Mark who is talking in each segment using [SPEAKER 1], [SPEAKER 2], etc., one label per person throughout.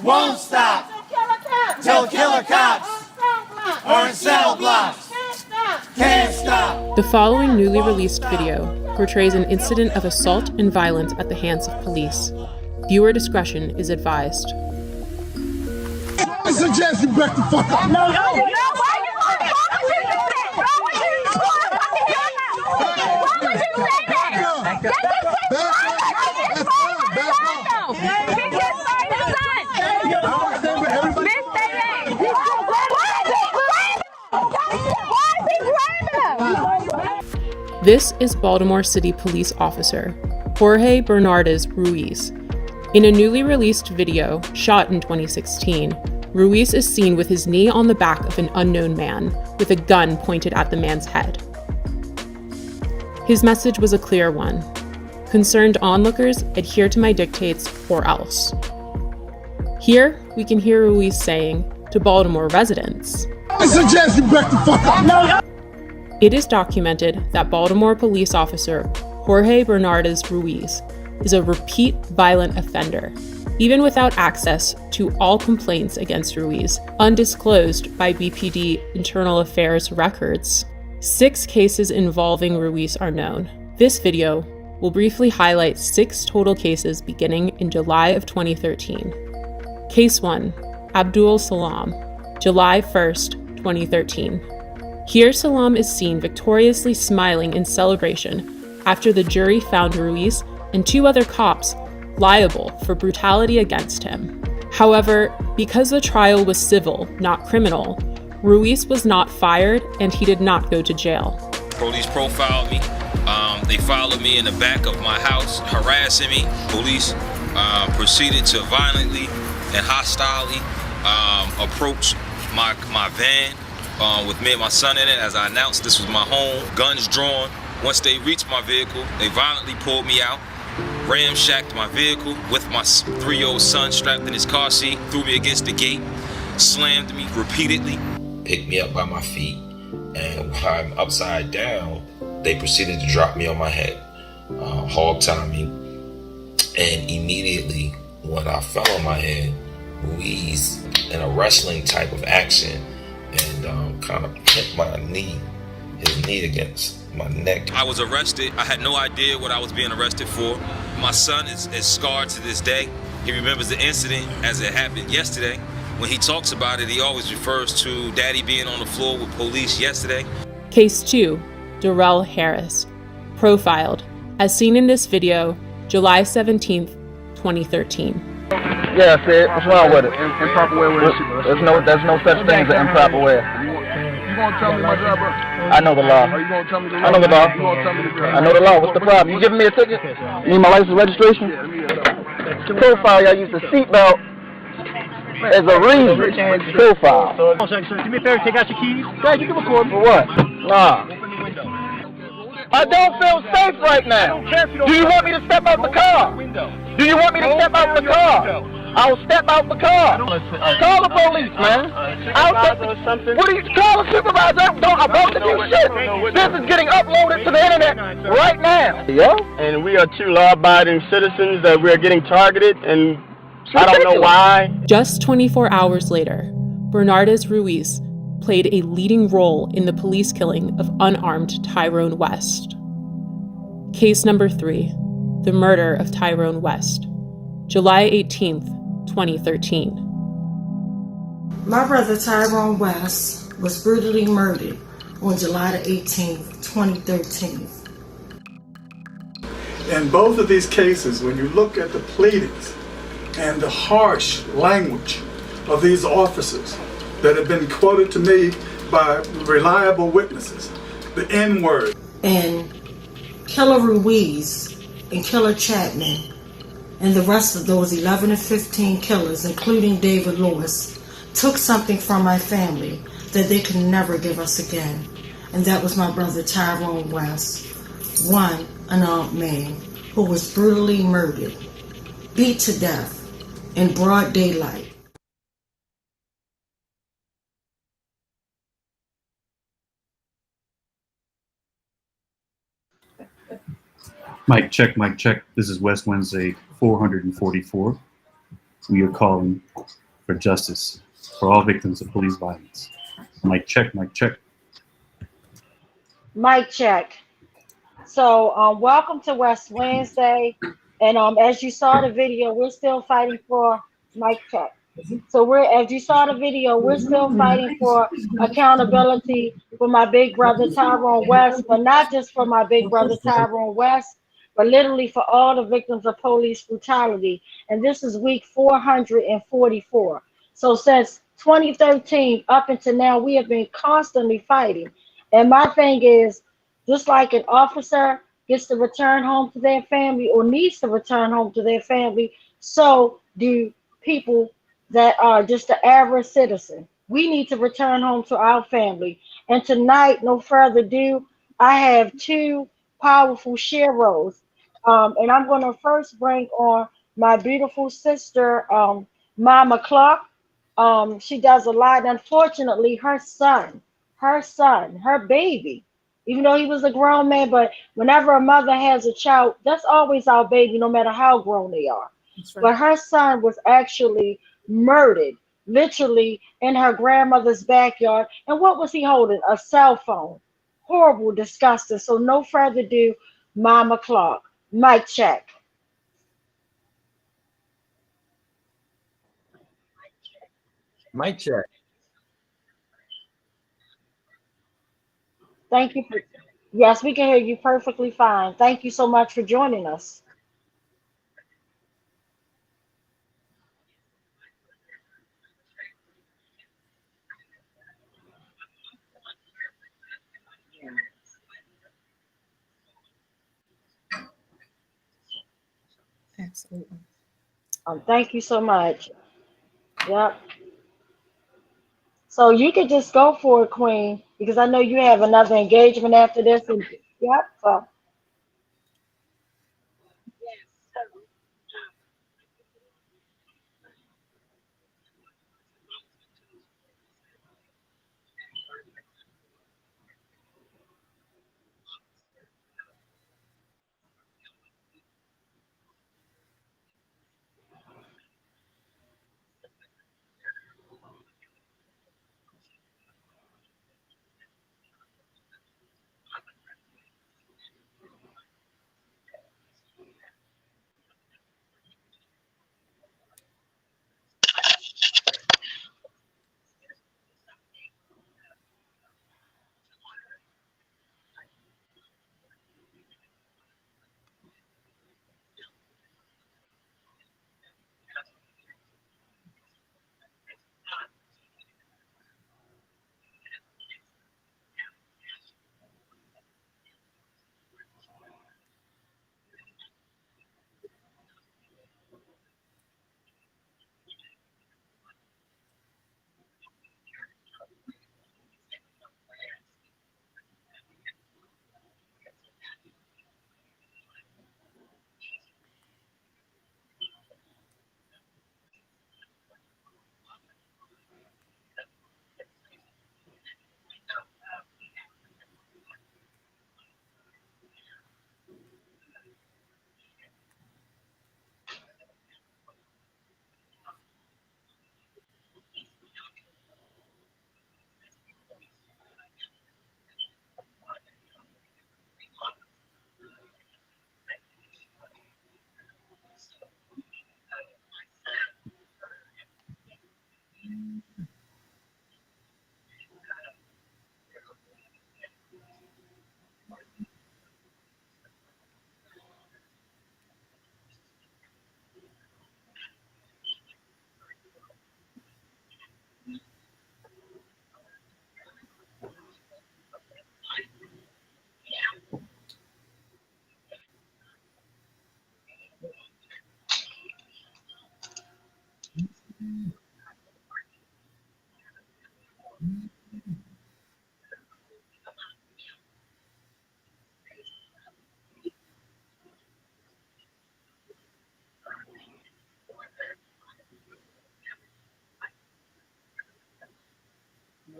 [SPEAKER 1] won't stop till killer cops are in cell blocks. Can't stop.
[SPEAKER 2] The following newly released video portrays an incident of assault and violence at the hands of police. Viewer discretion is advised.
[SPEAKER 3] I suggest you back the fuck up.
[SPEAKER 4] No, why you want to Why would you say that?
[SPEAKER 2] This is Baltimore City Police Officer Jorge Bernardez Ruiz. In a newly released video shot in 2016, Ruiz is seen with his knee on the back of an unknown man with a gun pointed at the man's head. His message was a clear one: concerned onlookers, adhere to my dictates or else. Here, we can hear Ruiz saying to Baltimore residents,
[SPEAKER 3] I suggest you back the fuck up.
[SPEAKER 2] It is documented that Baltimore police officer Jorge Bernardez Ruiz is a repeat violent offender, even without access to all complaints against Ruiz, undisclosed by BPD Internal Affairs records. 6 cases involving Ruiz are known. This video will briefly highlight 6 total cases beginning in July of 2013. Case 1, Abdul Salam, July 1st, 2013. Here Salam is seen victoriously smiling in celebration after the jury found Ruiz and 2 other cops liable for brutality against him. However, because the trial was civil, not criminal, Ruiz was not fired and he did not go to jail.
[SPEAKER 5] Police profiled me. They followed me in the back of my house, harassing me. Police proceeded to violently and hostilely approach my van with me and my son in it. As I announced, this was my home, guns drawn. Once they reached my vehicle, they violently pulled me out, ramshacked my vehicle with my 3-year-old son strapped in his car seat, threw me against the gate, slammed me repeatedly.
[SPEAKER 6] Picked me up by my feet, and while I'm upside down, they proceeded to drop me on my head, hog tie me, and immediately when I fell on my head, Ruiz, in a wrestling type of action, and kind of hit his knee against my neck.
[SPEAKER 5] I was arrested. I had no idea what I was being arrested for. My son is scarred to this day. He remembers the incident as it happened yesterday. When he talks about it, he always refers to Daddy being on the floor with police yesterday.
[SPEAKER 2] Case 2, Darrell Harris, profiled, as seen in this video, July 17th, 2013.
[SPEAKER 7] Yeah, Sid, what's wrong with it? Improper way with it. There's no such thing as an improper way.
[SPEAKER 3] You gonna tell me my job, bro?
[SPEAKER 7] I know the law.
[SPEAKER 3] Are you gonna tell me the law?
[SPEAKER 7] I know the law.
[SPEAKER 3] You gonna tell me the law?
[SPEAKER 7] I know the law. What's the problem? You giving me a ticket? You need my license registration?
[SPEAKER 3] Yeah, let me get it.
[SPEAKER 7] To profile, y'all use the seatbelt as a reason. Profile.
[SPEAKER 8] Hold on a second, sir. Do me a favor, take out your keys.
[SPEAKER 7] Yeah, you can record. For what? Nah. I don't feel safe right now. Do you want me to step out the car? Do you want me to step out the car? I'll step out the car. Call the police, man. What do you call a supervisor? I'm about to do shit. This is getting uploaded to the internet right now. Yeah?
[SPEAKER 8] And we are 2 law-abiding citizens that we are getting targeted, and I don't know why.
[SPEAKER 2] Just 24 hours later, Bernardez Ruiz played a leading role in the police killing of unarmed Tyrone West. Case number 3, the murder of Tyrone West, July 18th, 2013.
[SPEAKER 9] My brother Tyrone West was brutally murdered on July the 18th, 2013.
[SPEAKER 10] In both of these cases, when you look at the pleadings and the harsh language of these officers that have been quoted to me by reliable witnesses, the N-word.
[SPEAKER 9] And Killer Ruiz and Killer Chapman and the rest of those 11 to 15 killers, including David Lewis, took something from my family that they could never give us again. And that was my brother Tyrone West, one unarmed man who was brutally murdered, beat to death in broad daylight.
[SPEAKER 11] Mic check, mic check. This is West Wednesday 444. we are calling for justice for all victims of police violence. Mic check, mic check.
[SPEAKER 9] Mic check. So, welcome to West Wednesday. And as you saw the video, we're still fighting for mic check. So as you saw the video, we're still fighting for accountability for my big brother Tyrone West, but not just for my big brother Tyrone West, but literally for all the victims of police brutality. And this is week 444. So since 2013 up until now, we have been constantly fighting. And my thing is, just like an officer gets to return home to their family or needs to return home to their family, so do people that are just the average citizen. We need to return home to our family. And tonight, no further ado, I have two powerful sheroes. And I'm going to first bring on my beautiful sister, Mama Clark. She does a lot. Unfortunately, her son, her baby, even though he was a grown man, but whenever a mother has a child, that's always our baby, no matter how grown they are. Right. But her son was actually murdered, literally in her grandmother's backyard. And what was he holding? A cell phone. Horrible, disgusting. So no further ado, Mama Clark. Mic check.
[SPEAKER 12] Mic check.
[SPEAKER 9] Thank you. Yes, we can hear you perfectly fine. Thank you so much for joining us.
[SPEAKER 2] Absolutely.
[SPEAKER 9] Thank you so much. Yep. So you could just go for it, Queen, because I know you have another engagement after this. And, yep. So.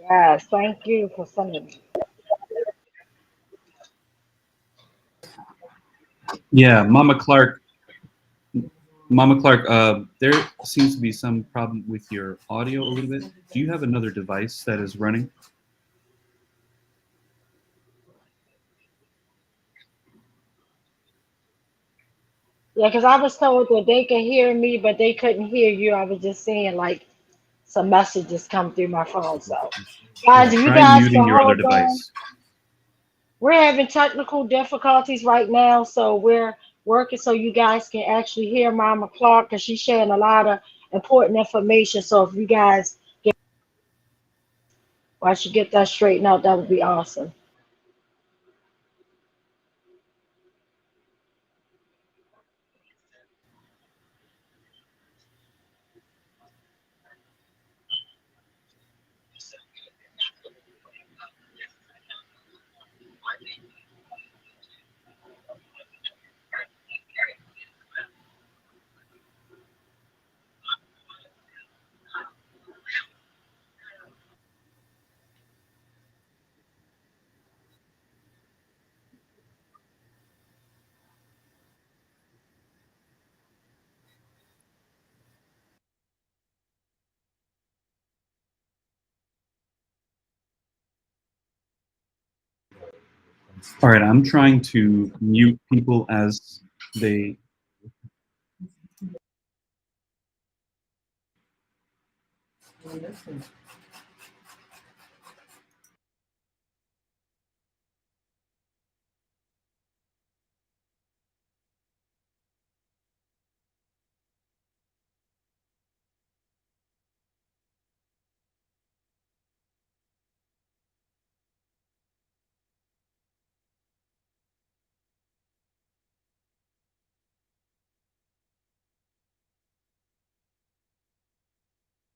[SPEAKER 9] Yes, thank you for sending.
[SPEAKER 11] Yeah, Mama Clark, Mama Clark, there seems to be some problem with your audio a little bit. Do you have another device that is running?
[SPEAKER 9] Yeah, because I was told that they could hear me, but they couldn't hear you. I was just seeing like some messages come through my phone. So, guys, if you
[SPEAKER 11] Try
[SPEAKER 9] guys
[SPEAKER 11] muting
[SPEAKER 9] can
[SPEAKER 11] your other
[SPEAKER 9] hold on,
[SPEAKER 11] device.
[SPEAKER 9] we're having technical difficulties right now, so we're working so you guys can actually hear Mama Clark because she's sharing a lot of important information. So if you guys get once you get that straightened out, that would be awesome.
[SPEAKER 11] All right, I'm trying to mute people as they.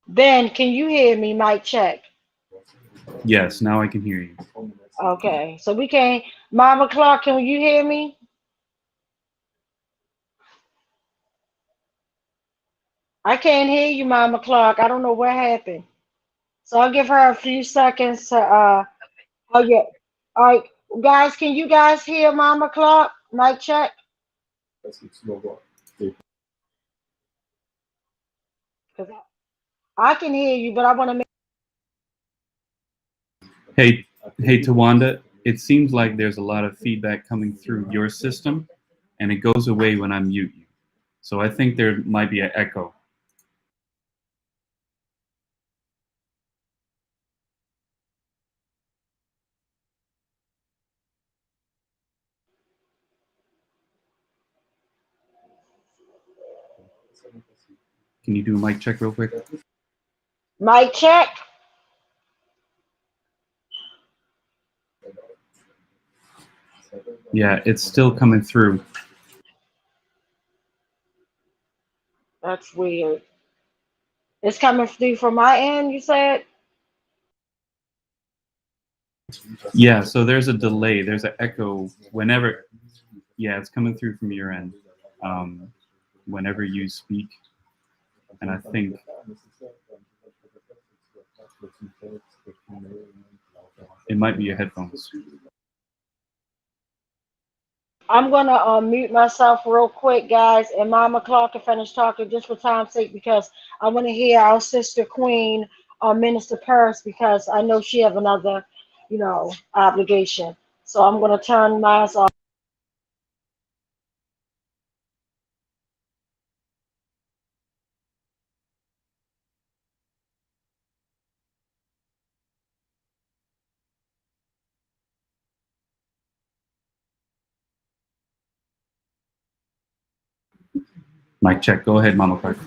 [SPEAKER 9] Ben, can you hear me? Mic check.
[SPEAKER 11] Yes, now I can hear you.
[SPEAKER 9] Okay, so we can't. Mama Clark, can you hear me? I can't hear you, Mama Clark. I don't know what happened. So I'll give her a few seconds to oh yeah. All right, guys, can you guys hear Mama Clark? Mic check. 'Cause I can hear you, but I want to make.
[SPEAKER 11] Hey, Tawanda, it seems like there's a lot of feedback coming through your system, and it goes away when I mute you. So I think there might be an echo. Can you do a mic check real quick?
[SPEAKER 9] Mic check.
[SPEAKER 11] Yeah, it's still coming through.
[SPEAKER 9] That's weird. It's coming through from my end, you said?
[SPEAKER 11] Yeah, so there's a delay. There's an echo whenever. Yeah, it's coming through from your end. Whenever you speak, and I think it might be your headphones.
[SPEAKER 9] I'm gonna mute myself real quick, guys, and Mama Clark can finish talking just for time's sake because I want to hear our sister Queen, Minister Paris, because I know she have another, obligation. So I'm gonna turn mine off.
[SPEAKER 11] Mic check. Go ahead, Mama Clark.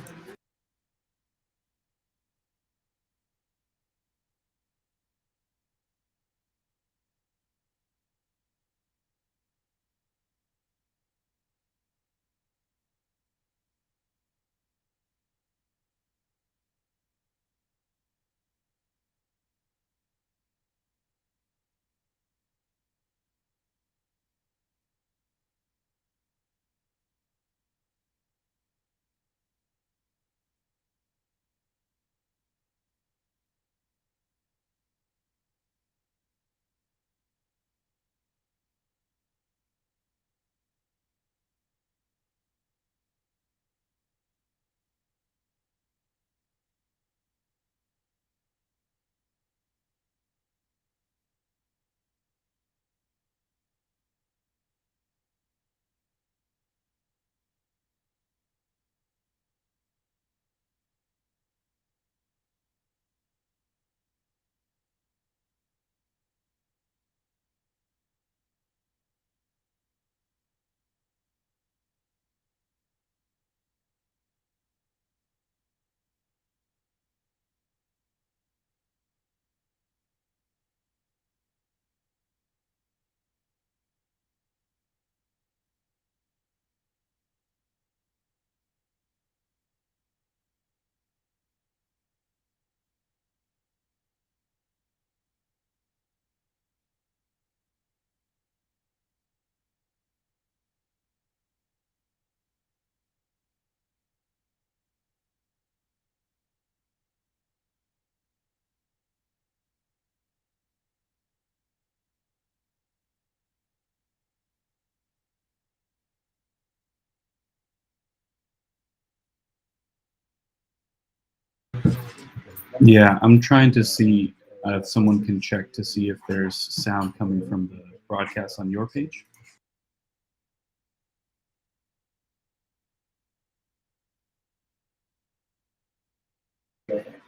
[SPEAKER 11] Yeah, I'm trying to see if someone can check to see if there's sound coming from the broadcast on your page.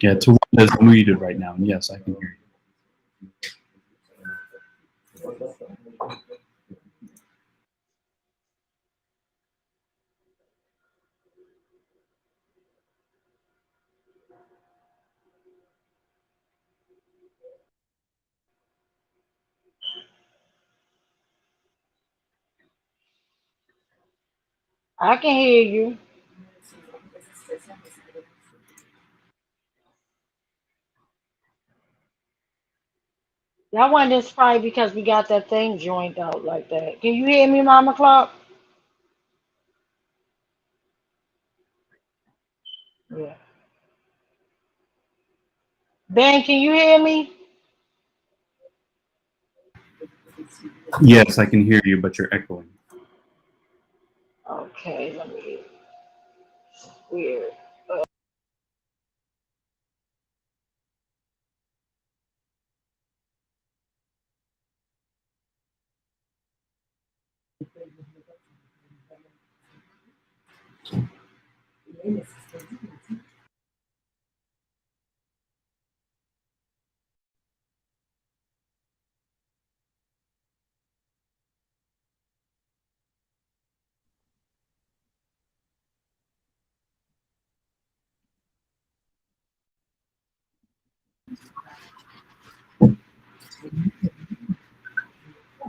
[SPEAKER 11] Yeah, Tawanda's muted right now, and yes, I can hear you.
[SPEAKER 9] I can hear you. That one is probably because we got that thing joined out like that. Can you hear me, Mama Clark? Yeah. Ben, can you hear me?
[SPEAKER 11] Yes, I can hear you, but you're echoing.
[SPEAKER 9] Okay, let me. Weird.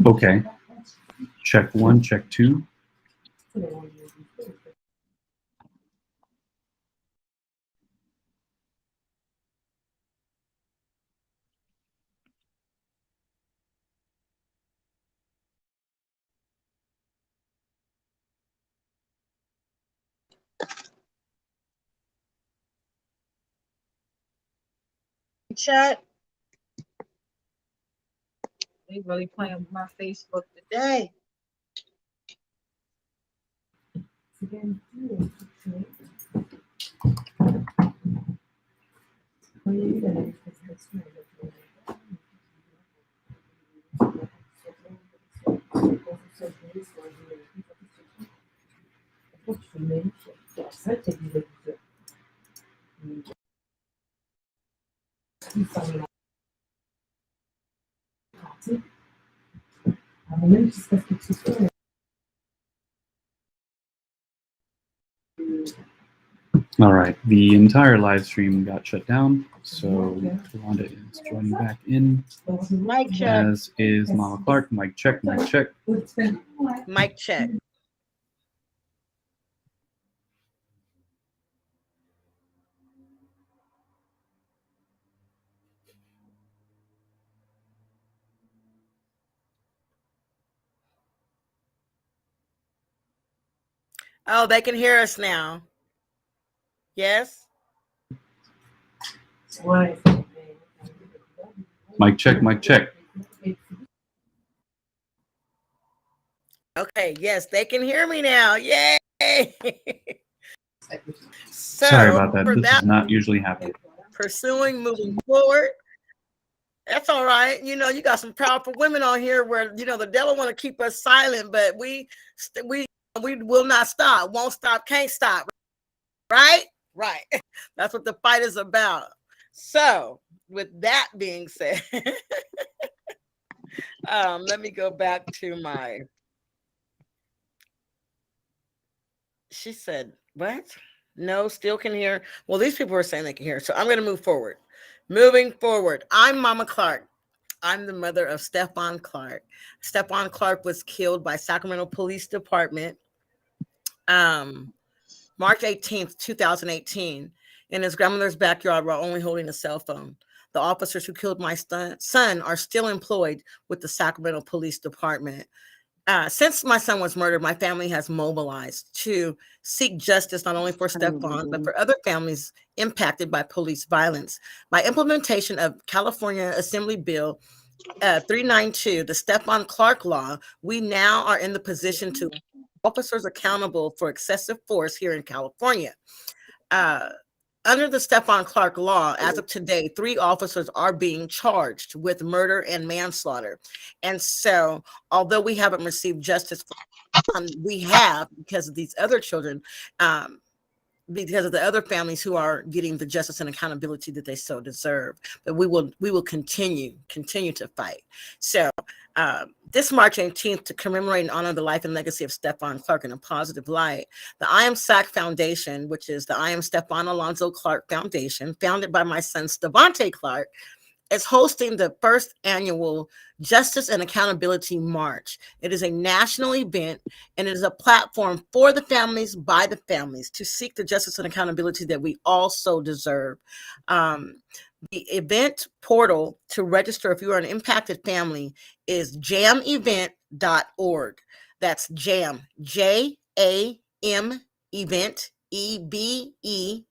[SPEAKER 11] Okay. Check 1, check 2.
[SPEAKER 9] Chat. They really playing with my Facebook today.
[SPEAKER 11] All right, the entire live stream got shut down, so Tawanda is joining back in,
[SPEAKER 9] Mic check.
[SPEAKER 11] as is Mama Clark. Mic check, mic check.
[SPEAKER 13] Mic check. Oh, they can hear us now. Yes?
[SPEAKER 11] Mic check, mic check.
[SPEAKER 13] Okay, yes, they can hear me now. Yay! So,
[SPEAKER 11] Sorry about that.
[SPEAKER 13] for
[SPEAKER 11] This
[SPEAKER 13] that,
[SPEAKER 11] does not usually happen.
[SPEAKER 13] pursuing, moving forward. That's all right. You know, you got some powerful women on here where, you know, the devil want to keep us silent, but we will not stop. Won't stop, can't stop. Right? Right. That's what the fight is about. So, with that being said, let me go back to my. She said, what? No, still can hear. Well, these people are saying they can hear. So I'm going to move forward. Moving forward. I'm Mama Clark. I'm the mother of Stephon Clark. Stephon Clark was killed by Sacramento Police Department March 18th, 2018, in his grandmother's backyard while only holding a cell phone. The officers who killed my son are still employed with the Sacramento Police Department. Since my son was murdered, my family has mobilized to seek justice not only for Stephon, but for other families impacted by police violence. By implementation of California Assembly Bill 392, the Stephon Clark Law, we now are in the position to hold officers accountable for excessive force here in California. under the Stephon Clark law, as of today, 3 officers are being charged with murder and manslaughter. And so, although we haven't received justice, we have, because of these other children, because of the other families who are getting the justice and accountability that they so deserve. But we will continue to fight. So this March 18th, to commemorate and honor the life and legacy of Stephon Clark in a positive light, the I Am SAC Foundation, which is the I Am Stephon Alonzo Clark Foundation, founded by my son Stevante Clark, is hosting the first annual Justice and Accountability March. It is a national event, and it is a platform for the families, by the families, to seek the justice and accountability that we also deserve. The event portal to register if you are an impacted family is jamevent.org. That's JAM, J-A-M, event, EBENT.org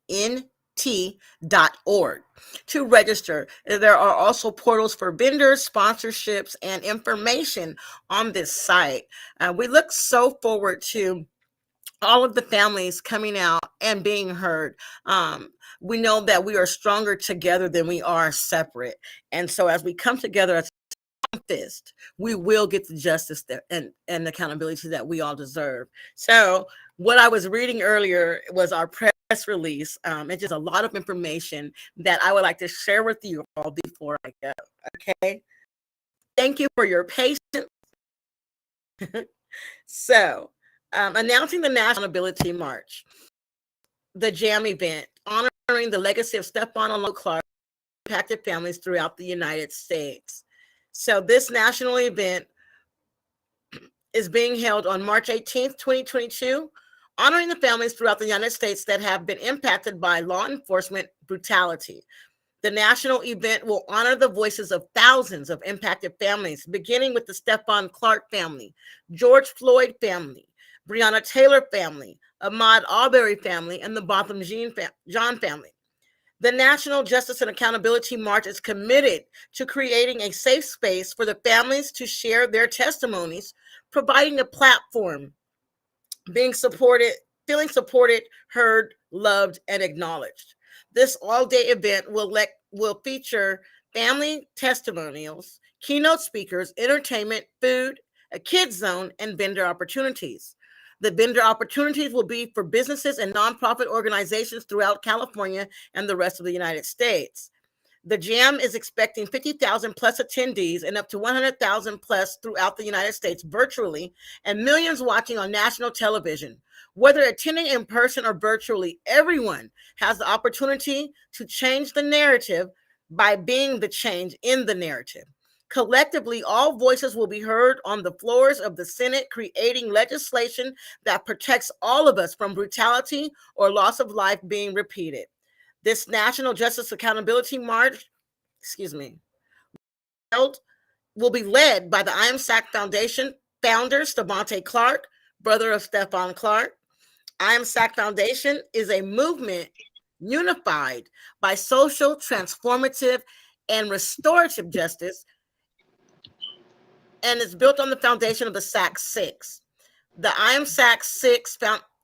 [SPEAKER 13] to register. There are also portals for vendors, sponsorships, and information on this site. We look so forward to all of the families coming out and being heard. We know that we are stronger together than we are separate. And so as we come together as a fist, we will get the justice and accountability that we all deserve. So what I was reading earlier was our press release. It's just a lot of information that I would like to share with you all before I go. Okay. Thank you for your patience. So, announcing the National Accountability March, the JAM event, honoring the legacy of Stephon Alonzo Clark, impacted families throughout the United States. So this national event is being held on March 18th, 2022, honoring the families throughout the United States that have been impacted by law enforcement brutality. The national event will honor the voices of thousands of impacted families, beginning with the Stephon Clark family, George Floyd family, Breonna Taylor family, Ahmaud Arbery family, and the Botham Jean family. The National Justice and Accountability March is committed to creating a safe space for the families to share their testimonies, providing a platform, being supported, feeling supported, heard, loved, and acknowledged. This all-day event will feature family testimonials, keynote speakers, entertainment, food, a kids zone, and vendor opportunities. The vendor opportunities will be for businesses and nonprofit organizations throughout California and the rest of the United States. The JAM is expecting 50,000 plus attendees and up to 100,000 plus throughout the United States virtually, and millions watching on national television. Whether attending in person or virtually, everyone has the opportunity to change the narrative by being the change in the narrative. Collectively, all voices will be heard on the floors of the Senate, creating legislation that protects all of us from brutality or loss of life being repeated. This National Justice Accountability March, will be led by the I Am SAC Foundation founder, Stevante Clark, brother of Stephon Clark. I Am SAC Foundation is a movement unified by social, transformative, and restorative justice, and it's built on the foundation of the SAC 6. The I Am SAC 6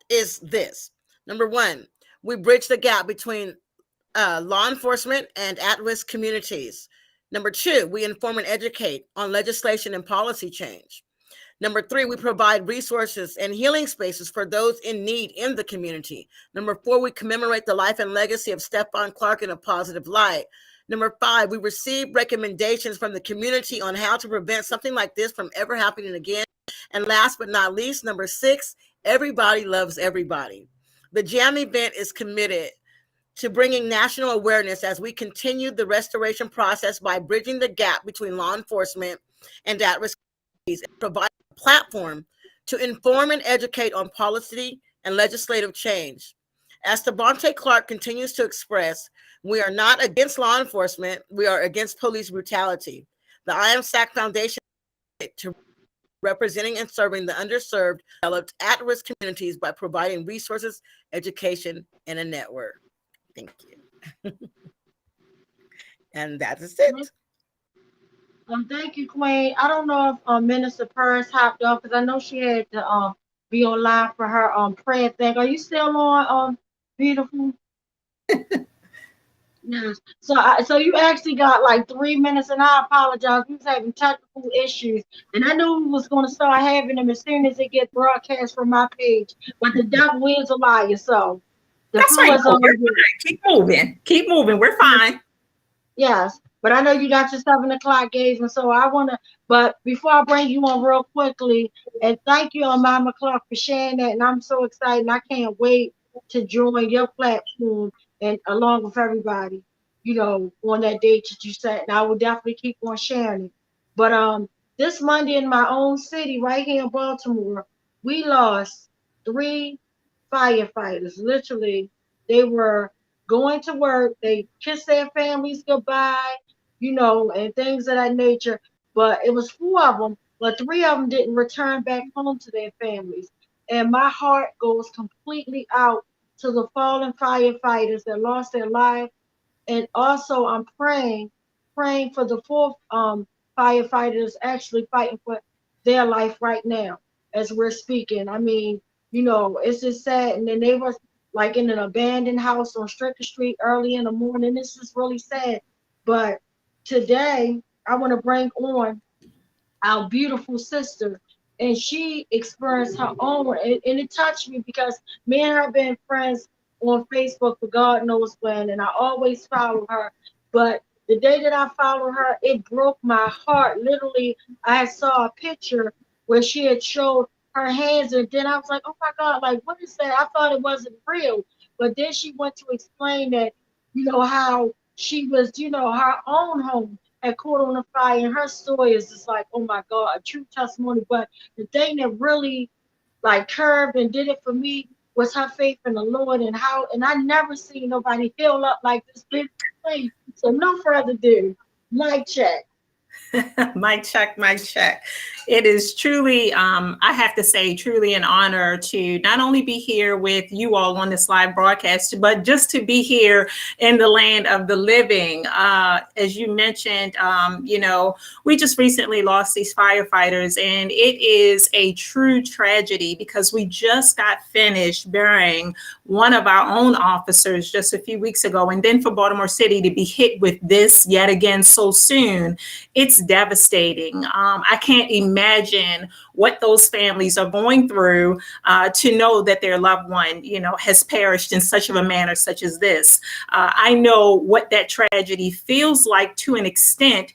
[SPEAKER 13] is this. Number one, we bridge the gap between law enforcement and at-risk communities. Number two, we inform and educate on legislation and policy change. Number three, we provide resources and healing spaces for those in need in the community. Number four, we commemorate the life and legacy of Stephon Clark in a positive light. Number five, we receive recommendations from the community on how to prevent something like this from ever happening again. And last but not least, number six, everybody loves everybody. The JAM event is committed to bringing national awareness as we continue the restoration process by bridging the gap between law enforcement and at-risk communities and provide a platform to inform and educate on policy and legislative change. As Stevante Clark continues to express, we are not against law enforcement, we are against police brutality. The I Am SAC Foundation to representing and serving the underserved, developed at-risk communities by providing resources, education, and a network. Thank you. And that is it.
[SPEAKER 9] Thank you, Queen. I don't know if Minister Purse hopped up because I know she had to be on live for her prayer thing. Are you still on, beautiful? Yes. So you actually got like 3 minutes, and I apologize. We was having technical issues, and I knew we was going to start having them as soon as it get broadcast from my page. But the devil is a liar, so the
[SPEAKER 14] That's
[SPEAKER 9] floor
[SPEAKER 14] right.
[SPEAKER 9] is
[SPEAKER 14] No,
[SPEAKER 9] on
[SPEAKER 14] we're
[SPEAKER 9] you.
[SPEAKER 14] fine. Keep moving. Keep moving. We're fine.
[SPEAKER 9] Yes, but I know you got your 7 o'clock gaze, and so I want to. But before I bring you on real quickly, and thank you on Mama Clark for sharing that, and I'm so excited. And I can't wait to join your platform and along with everybody, on that date that you set. And I will definitely keep on sharing it. But this Monday in my own city, right here in Baltimore, we lost 3 firefighters. Literally, they were going to work, they kissed their families goodbye, and things of that nature. But it was 4 of them, but 3 of them didn't return back home to their families. And my heart goes completely out to the fallen firefighters that lost their life. And also I'm praying for the 4th firefighters actually fighting for their life right now as we're speaking. I mean, it's just sad. And then they were like in an abandoned house on Stricker Street early in the morning. This is really sad. But today I want to bring on our beautiful sister, and she experienced her own, and it touched me because me and her have been friends on Facebook for God knows when, and I always follow her. But the day that I followed her, it broke my heart. Literally, I saw a picture where she had showed her hands, and then I was like, oh my God, like, what is that? I thought it wasn't real. But then she went to explain that, how she was, her own home had caught on a fire, and her story is just like, oh my God, a true testimony. But the thing that really like curved and did it for me was her faith in the Lord, and I never seen nobody heal up like this big thing. So no further ado, mic check.
[SPEAKER 14] Mic check, mic check. It is truly, I have to say, truly an honor to not only be here with you all on this live broadcast, but just to be here in the land of the living. As you mentioned, we just recently lost these firefighters, and it is a true tragedy because we just got finished burying one of our own officers just a few weeks ago. And then for Baltimore City to be hit with this yet again so soon, it's devastating. I can't imagine what those families are going through to know that their loved one, has perished in such of a manner such as this. I know what that tragedy feels like to an extent.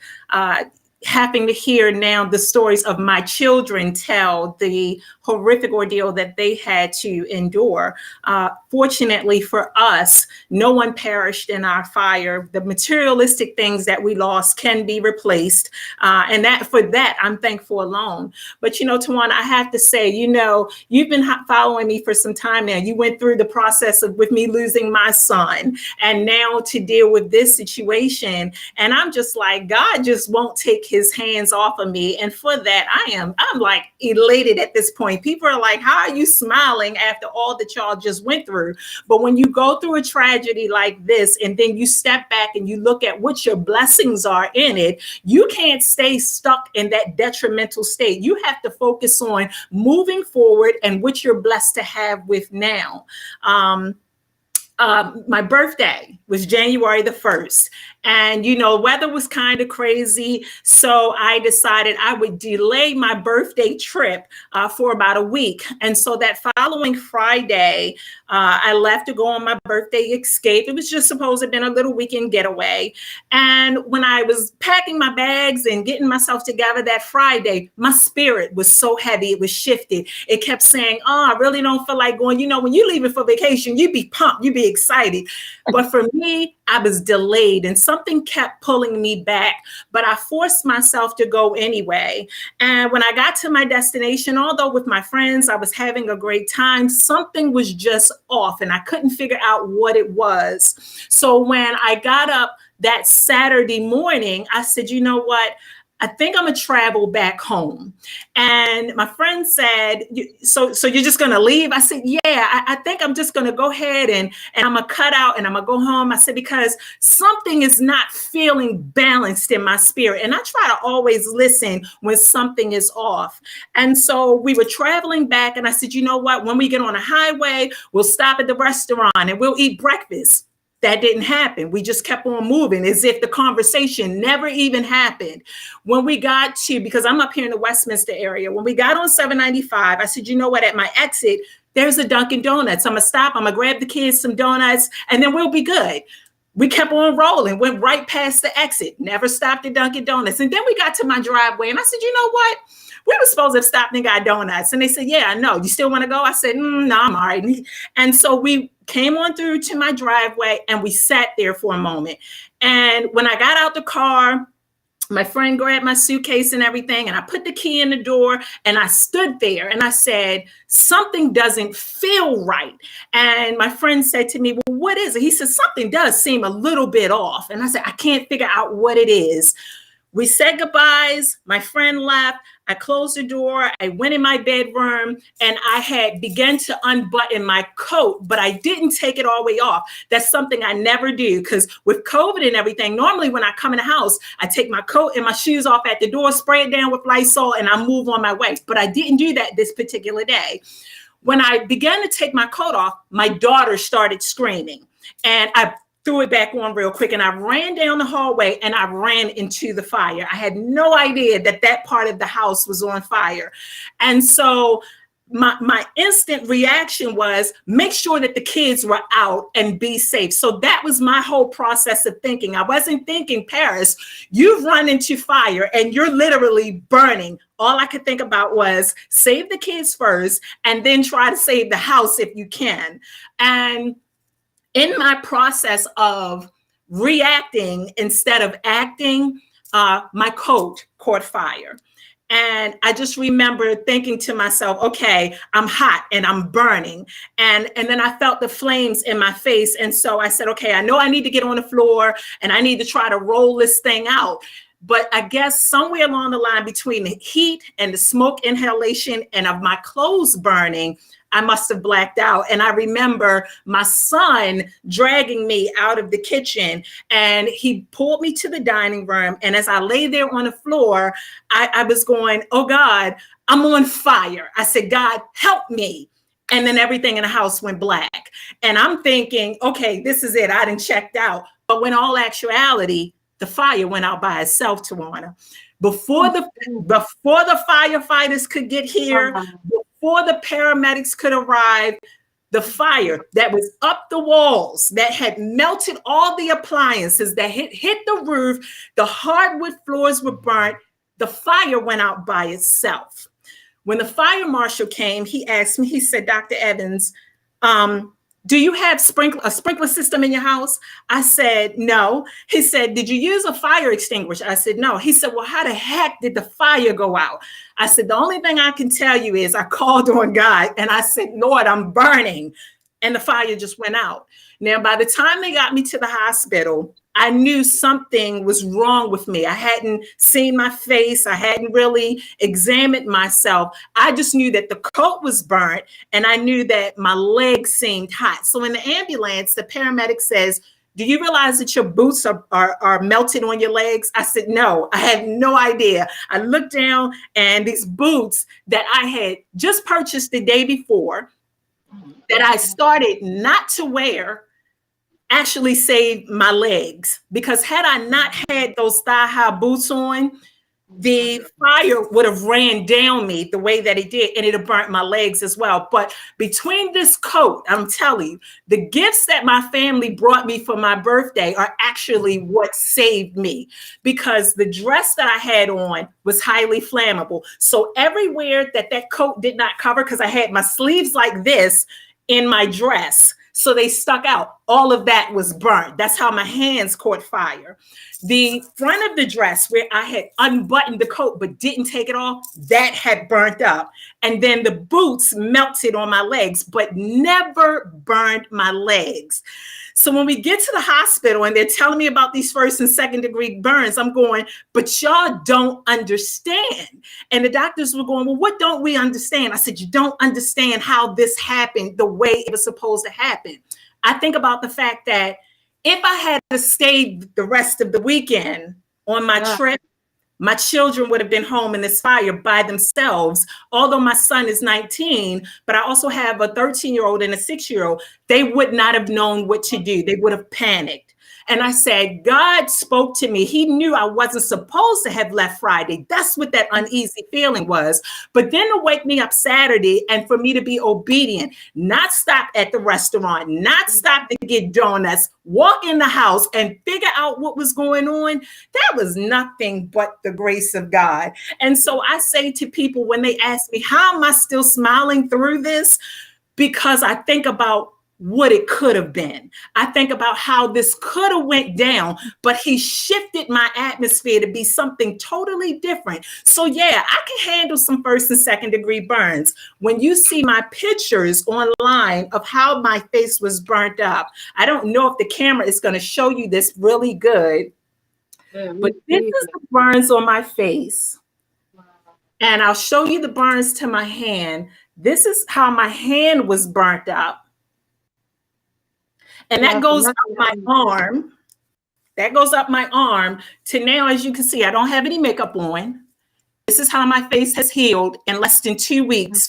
[SPEAKER 14] Having to hear now the stories of my children tell the horrific ordeal that they had to endure. Fortunately for us, no one perished in our fire. The materialistic things that we lost can be replaced. And for that, I'm thankful alone. But, Tawana, I have to say, you've been following me for some time now. You went through the process with me losing my son, and now to deal with this situation. And I'm just like, God just won't take his hands off of me. And for that, I'm like elated at this point. People are like, how are you smiling after all that y'all just went through? But when you go through a tragedy like this, and then you step back and you look at what your blessings are in it, you can't stay stuck in that detrimental state. You have to focus on moving forward and what you're blessed to have with now. My birthday was January the 1st. And, weather was kind of crazy. So I decided I would delay my birthday trip for about a week. And so that following Friday, I left to go on my birthday escape. It was just supposed to have been a little weekend getaway. And when I was packing my bags and getting myself together that Friday, my spirit was so heavy. It was shifted. It kept saying, I really don't feel like going. When you're leaving for vacation, you be pumped, you be excited. But for me, I was delayed and something kept pulling me back, but I forced myself to go anyway. And when I got to my destination, although with my friends, I was having a great time, something was just off and I couldn't figure out what it was. So when I got up that Saturday morning, I said, you know what? I think I'm gonna travel back home. And my friend said, so you're just gonna leave? I said, yeah, I think I'm just gonna go ahead and I'm gonna cut out and I'm gonna go home. I said, because something is not feeling balanced in my spirit. And I try to always listen when something is off. And so we were traveling back and I said, you know what? When we get on a highway, we'll stop at the restaurant and we'll eat breakfast. that didn't happen. We just kept on moving as if the conversation never even happened. When we got to, because I'm up here in the Westminster area, when we got on 795, I said, you know what, at my exit, there's a Dunkin' Donuts. I'm gonna stop, I'm gonna grab the kids some donuts, and then we'll be good. We kept on rolling, went right past the exit, never stopped at Dunkin' Donuts. And then we got to my driveway and I said, you know what? We were supposed to have stopped and got donuts. And they said, yeah, I know. You still want to go? I said, no, I'm all right. And so we came on through to my driveway and we sat there for a moment. And when I got out the car, my friend grabbed my suitcase and everything, and I put the key in the door and I stood there and I said, something doesn't feel right. And my friend said to me, well, what is it? He said, something does seem a little bit off. And I said, I can't figure out what it is. We said goodbyes. My friend left. I closed the door. I went in my bedroom and I had begun to unbutton my coat, but I didn't take it all the way off. That's something I never do because with COVID and everything, normally when I come in the house, I take my coat and my shoes off at the door, spray it down with Lysol, and I move on my way. But I didn't do that this particular day. When I began to take my coat off, my daughter started screaming and I threw it back on real quick and I ran down the hallway and I ran into the fire. I had no idea that that part of the house was on fire. And so my instant reaction was make sure that the kids were out and be safe. So that was my whole process of thinking. I wasn't thinking, Paris, you've run into fire and you're literally burning. All I could think about was save the kids first and then try to save the house if you can. And in my process of reacting instead of acting, my coat caught fire. And I just remember thinking to myself, okay, I'm hot and I'm burning. And then I felt the flames in my face. And so I said, okay, I know I need to get on the floor and I need to try to roll this thing out. But I guess somewhere along the line between the heat and the smoke inhalation and of my clothes burning, I must have blacked out. And I remember my son dragging me out of the kitchen and he pulled me to the dining room. And as I lay there on the floor, I was going, oh God, I'm on fire. I said, God, help me. And then everything in the house went black. And I'm thinking, okay, this is it. I done checked out. But when all actuality, the fire went out by itself, Tawana. Before the firefighters could get here, before the paramedics could arrive, the fire that was up the walls, that had melted all the appliances, that hit the roof, the hardwood floors were burnt, the fire went out by itself. When the fire marshal came, he asked me, he said, Dr. Evans, do you have a sprinkler system in your house? I said, no. He said, did you use a fire extinguisher? I said, no. He said, well, how the heck did the fire go out? I said, the only thing I can tell you is I called on God and I said, Lord, I'm burning. And the fire just went out. Now, by the time they got me to the hospital, I knew something was wrong with me. I hadn't seen my face. I hadn't really examined myself. I just knew that the coat was burnt and I knew that my legs seemed hot. So in the ambulance, the paramedic says, do you realize that your boots are melted on your legs? I said, no, I had no idea. I looked down and these boots that I had just purchased the day before that I started not to wear actually saved my legs, because had I not had those thigh-high boots on, the fire would have ran down me the way that it did, and it have burnt my legs as well. But between this coat, I'm telling you, the gifts that my family brought me for my birthday are actually what saved me, because the dress that I had on was highly flammable. So everywhere that coat did not cover, because I had my sleeves like this in my dress, so they stuck out. All of that was burnt. That's how my hands caught fire. The front of the dress where I had unbuttoned the coat but didn't take it off, that had burnt up. And then the boots melted on my legs, but never burned my legs. So when we get to the hospital and they're telling me about these first and second degree burns, I'm going, but y'all don't understand. And the doctors were going, well, what don't we understand? I said, you don't understand how this happened the way it was supposed to happen. I think about the fact that if I had to stay the rest of the weekend on my trip, my children would have been home in this fire by themselves. Although my son is 19, but I also have a 13-year-old and a 6-year-old, they would not have known what to do. They would have panicked. And I said, God spoke to me. He knew I wasn't supposed to have left Friday. That's what that uneasy feeling was. But then to wake me up Saturday and for me to be obedient, not stop at the restaurant, not stop to get donuts, walk in the house and figure out what was going on, that was nothing but the grace of God. And so I say to people when they ask me, how am I still smiling through this? Because I think about what it could have been. I think about how this could have went down, but he shifted my atmosphere to be something totally different. So yeah, I can handle some 1st and 2nd degree burns. When you see my pictures online of how my face was burnt up, I don't know if the camera is going to show you this really good, but this is the burns on my face. And I'll show you the burns to my hand. This is how my hand was burnt up. And that goes up my arm. That goes up my arm to now, as you can see, I don't have any makeup on. This is how my face has healed in less than 2 weeks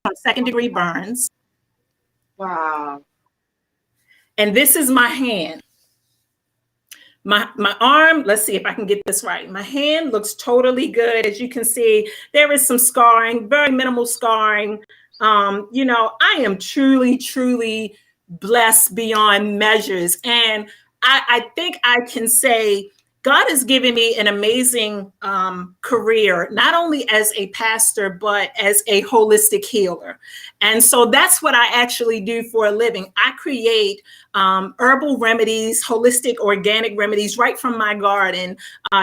[SPEAKER 14] from 2nd degree burns.
[SPEAKER 1] Wow.
[SPEAKER 14] And this is my hand. My arm, let's see if I can get this right. My hand looks totally good. As you can see, there is some scarring, very minimal scarring. You know, I am truly, truly blessed beyond measures. And I think I can say God has given me an amazing career, not only as a pastor, but as a holistic healer. And so that's what I actually do for a living. I create herbal remedies, holistic organic remedies right from my garden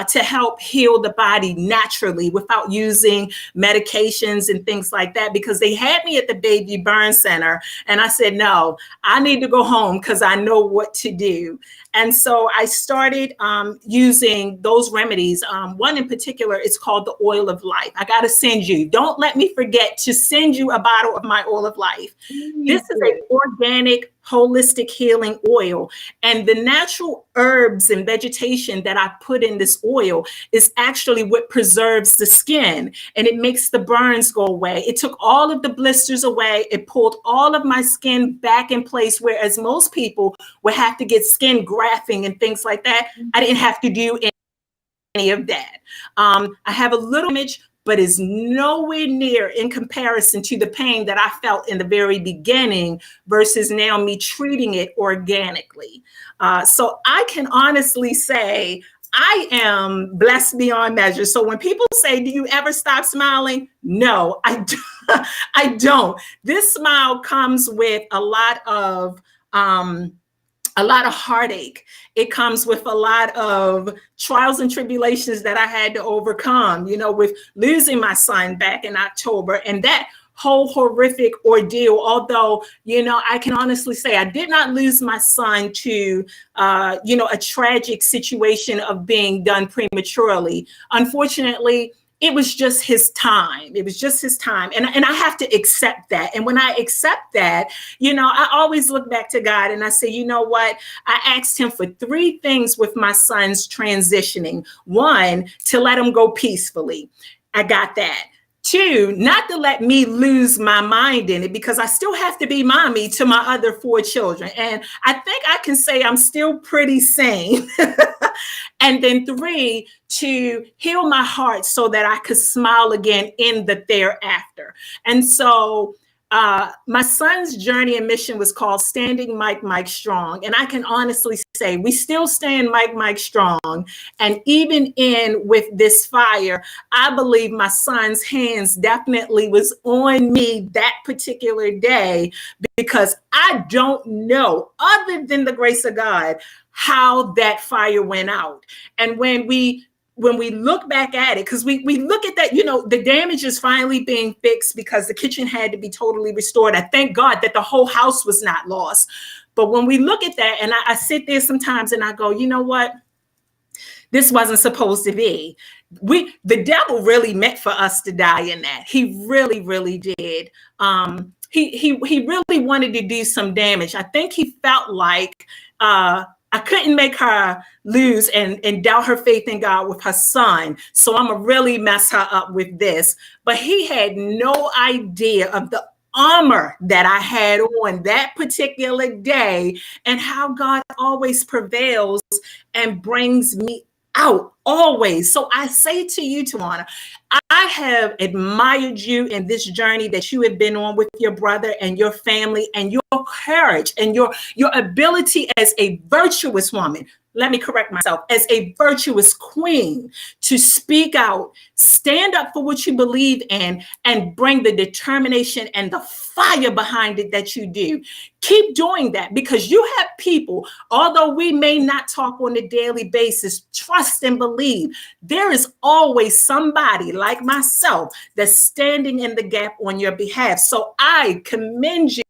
[SPEAKER 14] to help heal the body naturally without using medications and things like that, because they had me at the Baby Burn Center. And I said, no, I need to go home because I know what to do. And so I started using those remedies. One in particular is called the Oil of Life. I got to send you. Don't let me forget to send you a bottle of my Oil of Life. This is an organic, holistic healing oil. And the natural herbs and vegetation that I put in this oil is actually what preserves the skin, and it makes the burns go away. It took all of the blisters away. It pulled all of my skin back in place, whereas most people would have to get skin grafting and things like that. I didn't have to do any of that. I have a little image, but is nowhere near in comparison to the pain that I felt in the very beginning versus now me treating it organically. So I can honestly say I am blessed beyond measure. So when people say, do you ever stop smiling? No, I don't. This smile comes with a lot of heartache. It comes with a lot of trials and tribulations that I had to overcome, you know, with losing my son back in October, and that whole horrific ordeal. Although, you know, I can honestly say I did not lose my son to, you know, a tragic situation of being done prematurely. Unfortunately, it was just his time. It was just his time. And I have to accept that. And when I accept that, you know, I always look back to God and I say, you know what? I asked him for 3 things with my son's transitioning. 1, to let him go peacefully. I got that. 2, not to let me lose my mind in it, because I still have to be mommy to my other 4 children. And I think I can say I'm still pretty sane. And then 3, to heal my heart so that I could smile again in the thereafter. And so my son's journey and mission was called Standing Mike Strong. And I can honestly say we still stand Mike Strong. And even with this fire, I believe my son's hands definitely was on me that particular day, because I don't know, other than the grace of God, how that fire went out. And when we look back at it, because we look at that, you know, the damage is finally being fixed because the kitchen had to be totally restored. I thank God that the whole house was not lost. But when we look at that, and I sit there sometimes and I go, you know what? This wasn't supposed to be. The devil really meant for us to die in that. He really, really did. He really wanted to do some damage. I think he felt like, I couldn't make her lose and doubt her faith in God with her son. So I'm going to really mess her up with this. But he had no idea of the armor that I had on that particular day and how God always prevails and brings me out always. So I say to you, Tawana, I have admired you in this journey that you have been on with your brother and your family, and your courage and your ability as a virtuous woman. Let me correct myself, as a virtuous queen, to speak out, stand up for what you believe in, and bring the determination and the fire behind it that you do. Keep doing that, because you have people, although we may not talk on a daily basis, trust and believe there is always somebody like myself that's standing in the gap on your behalf. So I commend you.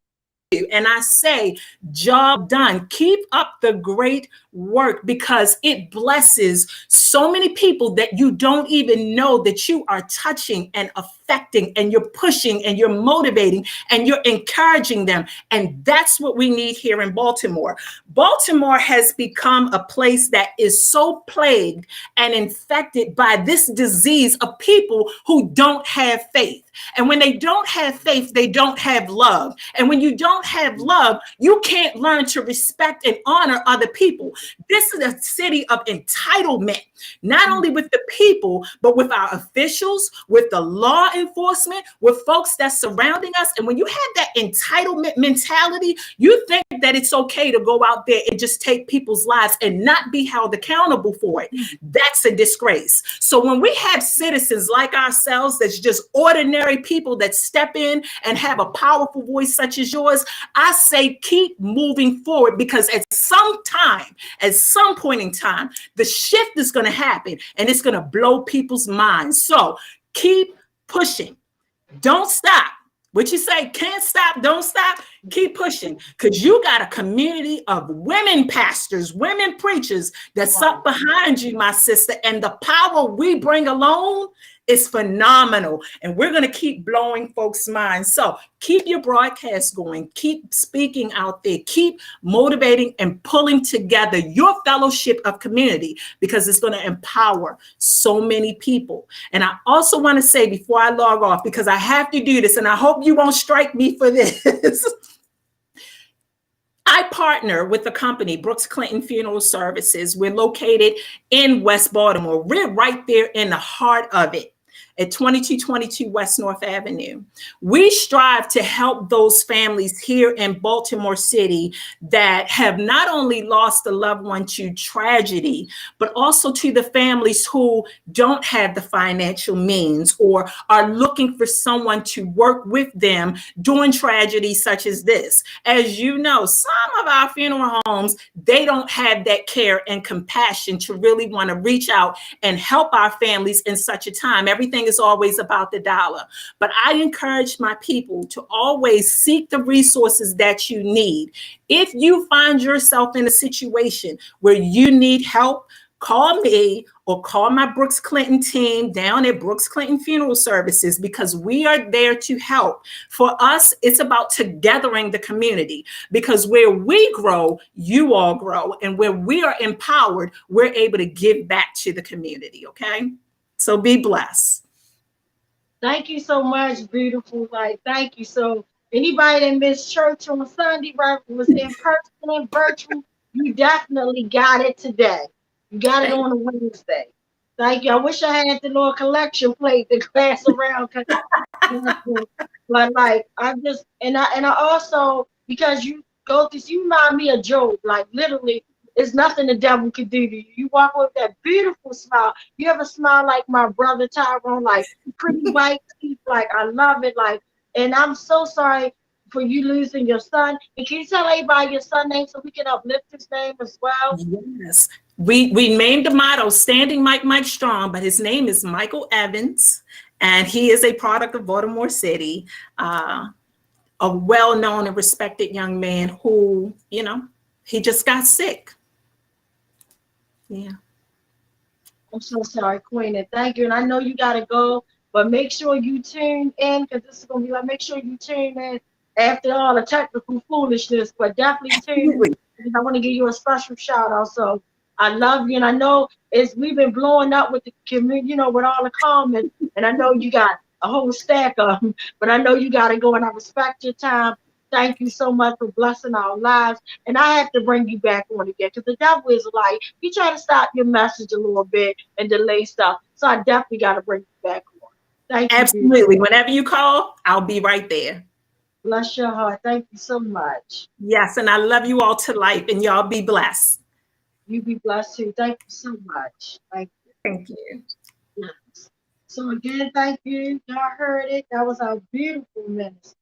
[SPEAKER 14] And I say, job done. Keep up the great work, because it blesses so many people that you don't even know that you are touching and affecting, and you're pushing and you're motivating and you're encouraging them. And that's what we need here in Baltimore. Baltimore has become a place that is so plagued and infected by this disease of people who don't have faith. And when they don't have faith, they don't have love. And when you don't have love, you can't learn to respect and honor other people. This is a city of entitlement, not only with the people, but with our officials, with the law enforcement, with folks that's surrounding us. And when you have that entitlement mentality, you think that it's okay to go out there and just take people's lives and not be held accountable for it. That's a disgrace. So when we have citizens like ourselves, that's just ordinary people that step in and have a powerful voice such as yours, I say keep moving forward, because at some point in time, the shift is going to happen and it's going to blow people's minds. So keep pushing. Don't stop. What you say, can't stop, don't stop, keep pushing, because you got a community of women pastors, women preachers that's up behind you, my sister, and the power we bring alone is phenomenal. And we're going to keep blowing folks' minds. So keep your broadcast going, keep speaking out there, keep motivating and pulling together your fellowship of community, because it's going to empower so many people. And I also want to say before I log off, because I have to do this, and I hope you won't strike me for this. I partner with the company, Brooks Clinton Funeral Services. We're located in West Baltimore. We're right there in the heart of it, at 2222 West North Avenue. We strive to help those families here in Baltimore City that have not only lost a loved one to tragedy, but also to the families who don't have the financial means or are looking for someone to work with them during tragedies such as this. As you know, some of our funeral homes, they don't have that care and compassion to really want to reach out and help our families in such a time. Everything is always about the dollar. But I encourage my people to always seek the resources that you need. If you find yourself in a situation where you need help, call me or call my Brooks Clinton team down at Brooks Clinton Funeral Services, because we are there to help. For us, it's about togethering the community, because where we grow, you all grow. And where we are empowered, we're able to give back to the community, okay? So be blessed.
[SPEAKER 1] Thank you so much, beautiful. Like, thank you. So anybody that missed church on Sunday, right, was in person and virtual, you definitely got it today. You got it on a Wednesday. Thank you. I wish I had the little collection plate to pass around. But like, I just, and I also, because you go, because you remind me of Job, like literally, it's nothing the devil could do to you. You walk with that beautiful smile. You have a smile like my brother Tyrone, like pretty white teeth. Like, I love it. Like, and I'm so sorry for you losing your son. And can you tell everybody your son's name so we can uplift his name as well?
[SPEAKER 14] Yes. We named the motto Standing Mike Strong, but his name is Michael Evans, and he is a product of Baltimore City, a well-known and respected young man who, you know, he just got sick. Yeah.
[SPEAKER 1] I'm so sorry, Queen, and thank you. And I know you gotta go, but make sure you tune in, because this is gonna be like, make sure you tune in after all the technical foolishness, but definitely tune in I want to give you a special shout out. So I love you, and I know we've been blowing up with the community, with all the comments, and I know you got a whole stack of them, but I know you got to go, and I respect your time. Thank you so much for blessing our lives, and I have to bring you back on again because the devil is like he try to stop your message a little bit and delay stuff. So I definitely got to bring you back on. Thank you.
[SPEAKER 14] Absolutely. Whenever you call, I'll be right there.
[SPEAKER 1] Bless your heart. Thank you so much.
[SPEAKER 14] Yes, and I love you all to life, and y'all be blessed.
[SPEAKER 1] You be blessed too. Thank you so much. Thank you.
[SPEAKER 14] Thank you.
[SPEAKER 1] Yes. So again, thank you. Y'all heard it. That was our beautiful minister.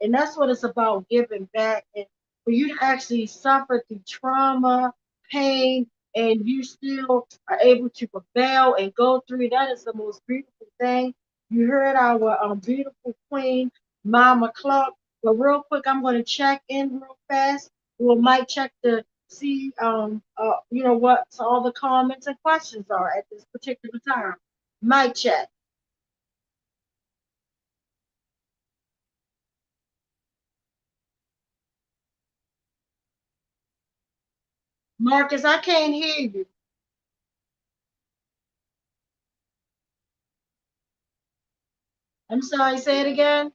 [SPEAKER 1] And that's what it's about, giving back, and for you to actually suffer through trauma, pain, and you still are able to prevail and go through. That is the most beautiful thing. You heard our beautiful queen, Mama Clark. But real quick, I'm going to check in real fast. We might check to see, what all the comments and questions are at this particular time. Mic check. Marcus, I can't hear you. I'm sorry, say it again.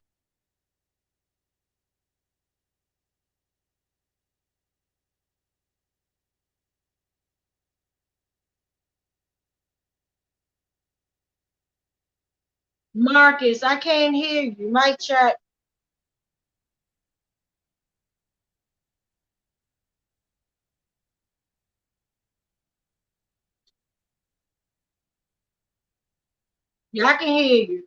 [SPEAKER 1] Marcus, I can't hear you. Mic check. Yeah, I can hear you.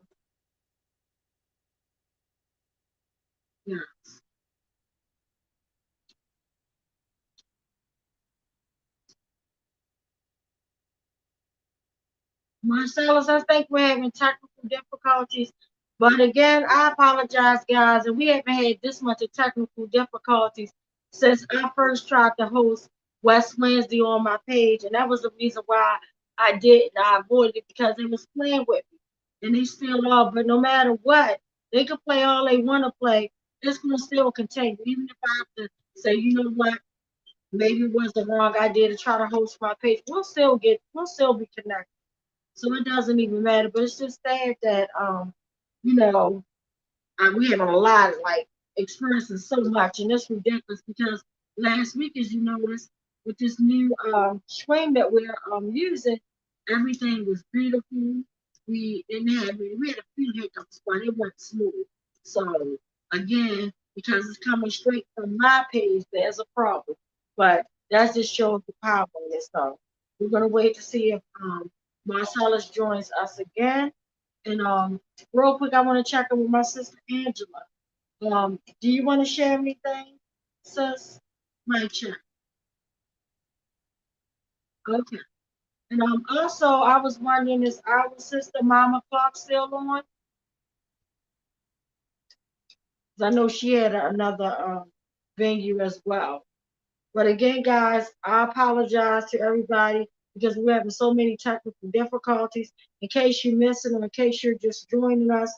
[SPEAKER 1] Yes. Marcellus, I think we're having technical difficulties. But again, I apologize, guys. And we haven't had this much of technical difficulties since I first tried to host West Wednesday on my page. And that was the reason why I didn't. I avoided it because they was playing with me. And they still are. But no matter what, they can play all they want to play. It's going to still continue. Even if I have to say, you know what, maybe it was the wrong idea to try to host my page, we'll still be connected. So it doesn't even matter. But it's just sad that we have a lot experiencing so much, and it's ridiculous because last week, as you noticed, with this new stream that we're using, everything was beautiful. We had a few hiccups, but it went smooth. So again, because it's coming straight from my page, there's a problem. But that just shows the power of this stuff. We're gonna wait to see if Marcellus joins us again. And real quick, I want to check in with my sister Angela. Do you want to share anything, sis? My check. Okay. And also, I was wondering, is our sister Mama Clark still on? I know she had another venue as well. But again, guys, I apologize to everybody because we're having so many technical difficulties. In case you missed it, or in case you're just joining us,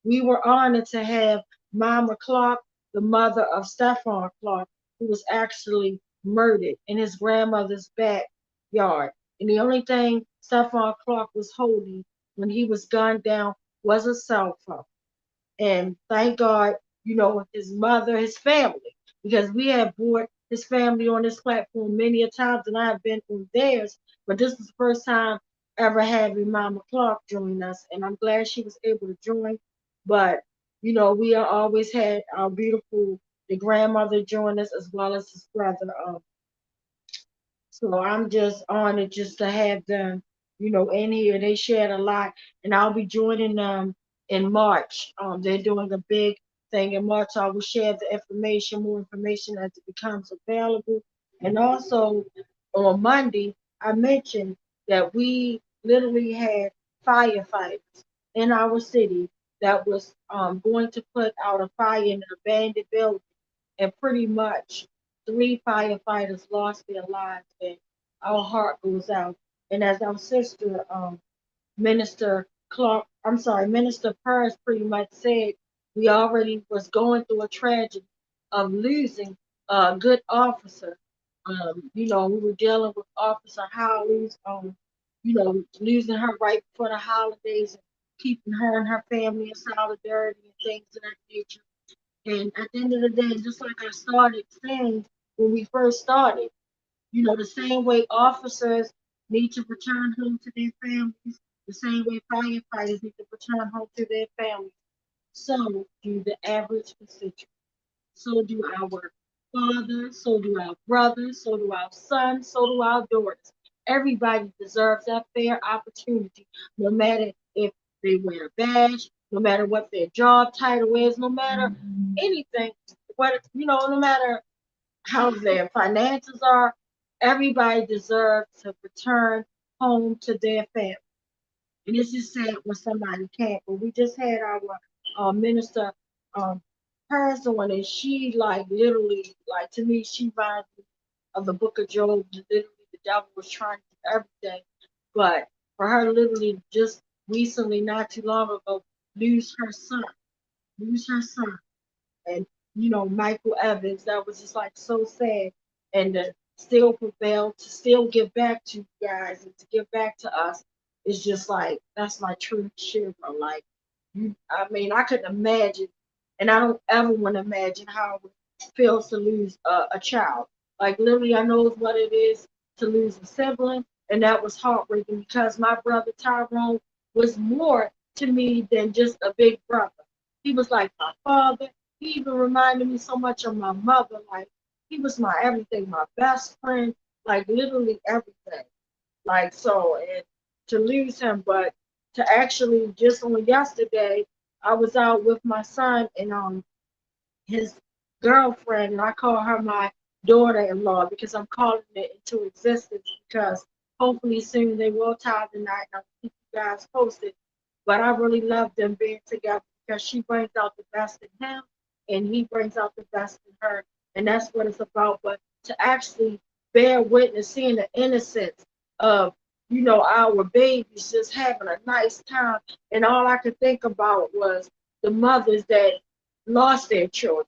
[SPEAKER 1] we were honored to have Mama Clark, the mother of Stephon Clark, who was actually murdered in his grandmother's backyard. And the only thing Stephon Clark was holding when he was gunned down was a cell phone. And thank God, his mother, his family, because we have brought his family on this platform many a times, and I have been on theirs, but this is the first time ever having Mama Clark join us, and I'm glad she was able to join. But we always had our beautiful the grandmother join us as well as his brother. So I'm just honored just to have them, in here. They shared a lot, and I'll be joining them in March. They're doing a big thing in March. I will share the more information as it becomes available. And also on Monday, I mentioned that we literally had firefighters in our city that was going to put out a fire in an abandoned building, and pretty much 3 firefighters lost their lives, and our heart goes out. And as our sister, Minister Purse pretty much said, we already was going through a tragedy of losing a good officer. You know, we were dealing with Officer Howley's, you know, losing her right before the holidays and keeping her and her family in solidarity and things of that nature. And at the end of the day, just like I started saying when we first started, you know, the same way officers need to return home to their families, the same way firefighters need to return home to their families, so do the average constituent. So do our fathers, so do our brothers, so do our sons, so do our daughters. Everybody deserves that fair opportunity, no matter if they wear a badge, no matter what their job title is, no matter anything, what you know, no matter how their finances are, everybody deserves to return home to their family. And it's just sad when somebody can't. But we just had our minister Harris on, and she like literally, like to me, she reminds me of the book of Job. Literally, the devil was trying to do everything, but for her, literally, just recently, not too long ago, lose her son, and you know, Michael Evans. That was just like so sad, and to still prevail, to still give back to you guys, and to give back to us is just like that's my true shiver. Like, I mean, I couldn't imagine, and I don't ever want to imagine how it feels to lose a child. Like literally, I know what it is to lose a sibling, and that was heartbreaking because my brother Tyrone was more to me than just a big brother. He was like my father. He even reminded me so much of my mother. Like he was my everything, my best friend, like literally everything. Like so, and to lose him, but to actually just on yesterday, I was out with my son and his girlfriend, and I call her my daughter-in-law because I'm calling it into existence because hopefully soon they will tie the knot. I'll keep you guys posted. But I really love them being together because she brings out the best in him and he brings out the best in her. And that's what it's about. But to actually bear witness, seeing the innocence of, you know, our babies just having a nice time. And all I could think about was the mothers that lost their children,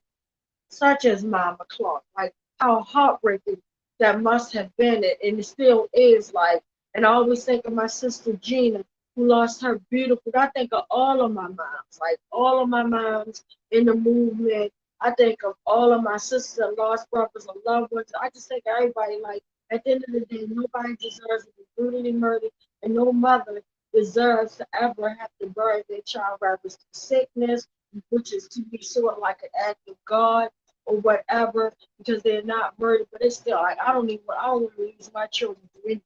[SPEAKER 1] such as Mama Clark. Like how heartbreaking that must have been, and it still is. Like, and I always think of my sister Gina, who lost her beautiful. I think of all of my moms, like all of my moms in the movement. I think of all of my sisters that lost brothers and loved ones. I just think of everybody. Like at the end of the day, nobody deserves to be brutally murdered, and no mother deserves to ever have to bury their child, whether it's through sickness, which is to be sort of like an act of God or whatever, because they're not murdered. But it's still like I don't want to lose my children to anything.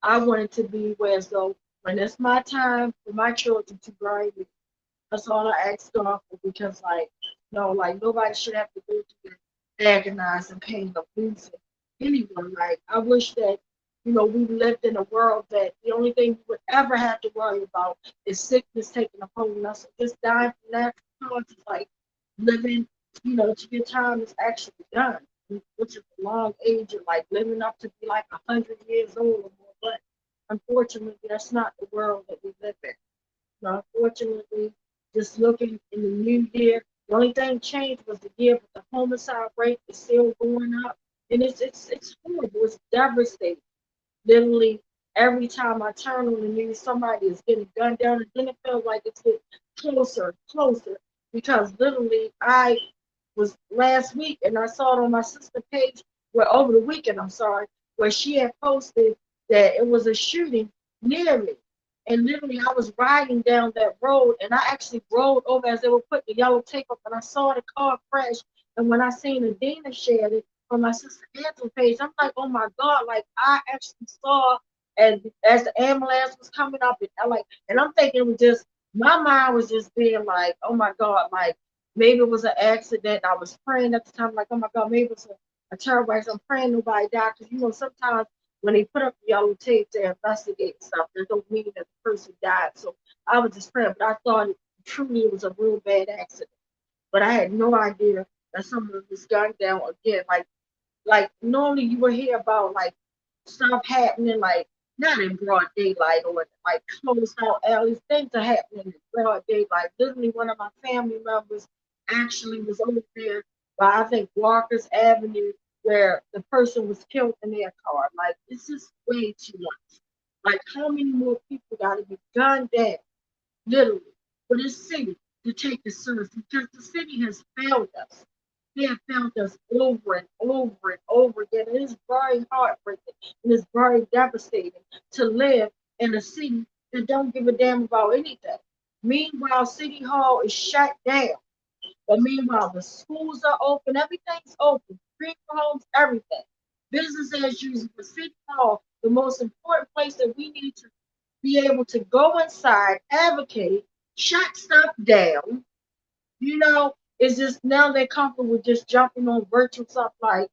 [SPEAKER 1] I want it to be where as though when it's my time for my children to bury me, that's all I ask God for, because like no, like nobody should have to go through the agonizing pain of losing anyone. Like I wish that, you know, we lived in a world that the only thing we would ever have to worry about is sickness taking a hold of us. Just dying from natural causes, like living, you know, to your time is actually done, which is a long age of like living up to be like 100 years old or more. But unfortunately, that's not the world that we live in. So unfortunately, just looking in the new year, the only thing changed was the year, but the homicide rate is still going up, and it's horrible. It's devastating. Literally, every time I turn on the news, somebody is getting gunned down, and then it feels like it's getting closer and closer. Because literally, I was last week, and I saw it on my sister's page, where over the weekend, I'm sorry, where she had posted that it was a shooting near me. And literally, I was riding down that road, and I actually rode over as they were putting the yellow tape up, and I saw the car crash. And when I seen Adina shared it on my sister Angela page, I'm like, oh my God, like I actually saw as the ambulance was coming up, and I like, and I'm thinking it was just my mind was just being like, oh my God, like maybe it was an accident. I was praying at the time, like, oh my God, maybe it was a terrible accident. I'm praying nobody died, because you know sometimes when they put up the yellow tape to investigate stuff, that don't mean that the person died. So I was just praying, but I thought truly it was a real bad accident. But I had no idea that someone was gunned down again. Like normally you would hear about like stuff happening like not in broad daylight or like closed out alleys. Things are happening in broad daylight. Literally, one of my family members actually was over there by I think Walker's Avenue, where the person was killed in their car. Like, it's just way too much. Like, how many more people got to be gunned down, literally, for this city to take this seriously? Because the city has failed us. They have failed us over and over and over again. It is very heartbreaking and it's very devastating to live in a city that don't give a damn about anything. Meanwhile, City Hall is shut down. But meanwhile, the schools are open, everything's open, free homes, everything. Business as usual. For City Hall, the most important place that we need to be able to go inside, advocate, shut stuff down, you know, is just now they're comfortable with just jumping on virtual stuff. Like,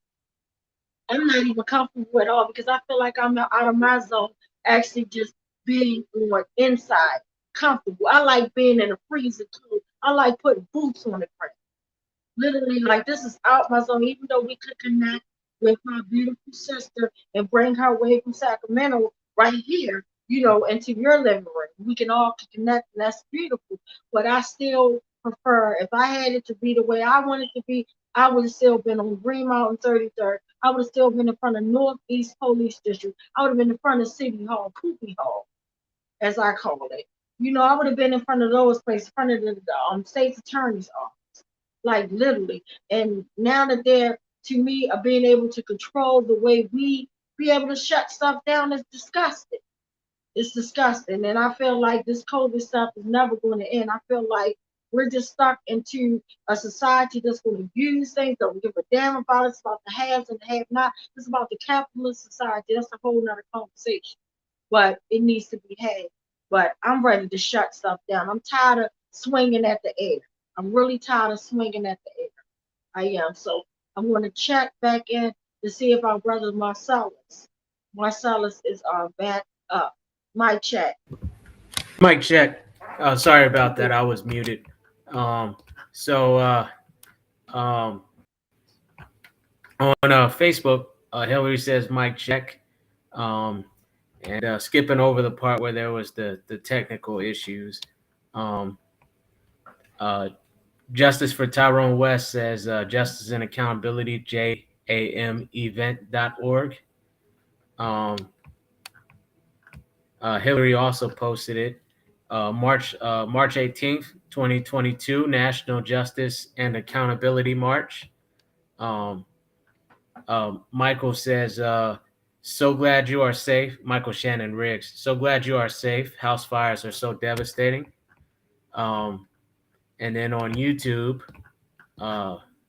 [SPEAKER 1] I'm not even comfortable at all because I feel like I'm out of my zone, actually just being on inside, comfortable. I like being in a freezer too. I like putting boots on the ground. Literally, like, this is out my zone, even though we could connect with my beautiful sister and bring her away from Sacramento right here, you know, into your living room. We can all connect, and that's beautiful. But I still prefer, if I had it to be the way I want it to be, I would have still been on Green Mountain 33rd. I would have still been in front of Northeast Police District. I would have been in front of City Hall, Poopy Hall, as I call it. You know, I would have been in front of those places, in front of the state's attorney's office, like literally. And now that they're, to me, are being able to control the way we be able to shut stuff down is disgusting. It's disgusting. And I feel like this COVID stuff is never going to end. I feel like we're just stuck into a society that's going to use things, don't give a damn about it. It's about the haves and the have-not. It's about the capitalist society. That's a whole nother conversation. But it needs to be had. But I'm ready to shut stuff down. I'm tired of swinging at the air. I'm really tired of swinging at the air. I am. So I'm going to check back in to see if our brother Marcellus is back up. Mic check.
[SPEAKER 15] Mic check. Sorry about that. I was muted. On Facebook, Hillary says mic check. And skipping over the part where there was the technical issues. Justice for Tyrone West says Justice and Accountability, JAMevent.org. Hillary also posted it. March 18th, 2022, National Justice and Accountability March. Michael says, so glad you are safe. Michael Shannon Riggs, so glad you are safe. House fires are so devastating. And then on YouTube,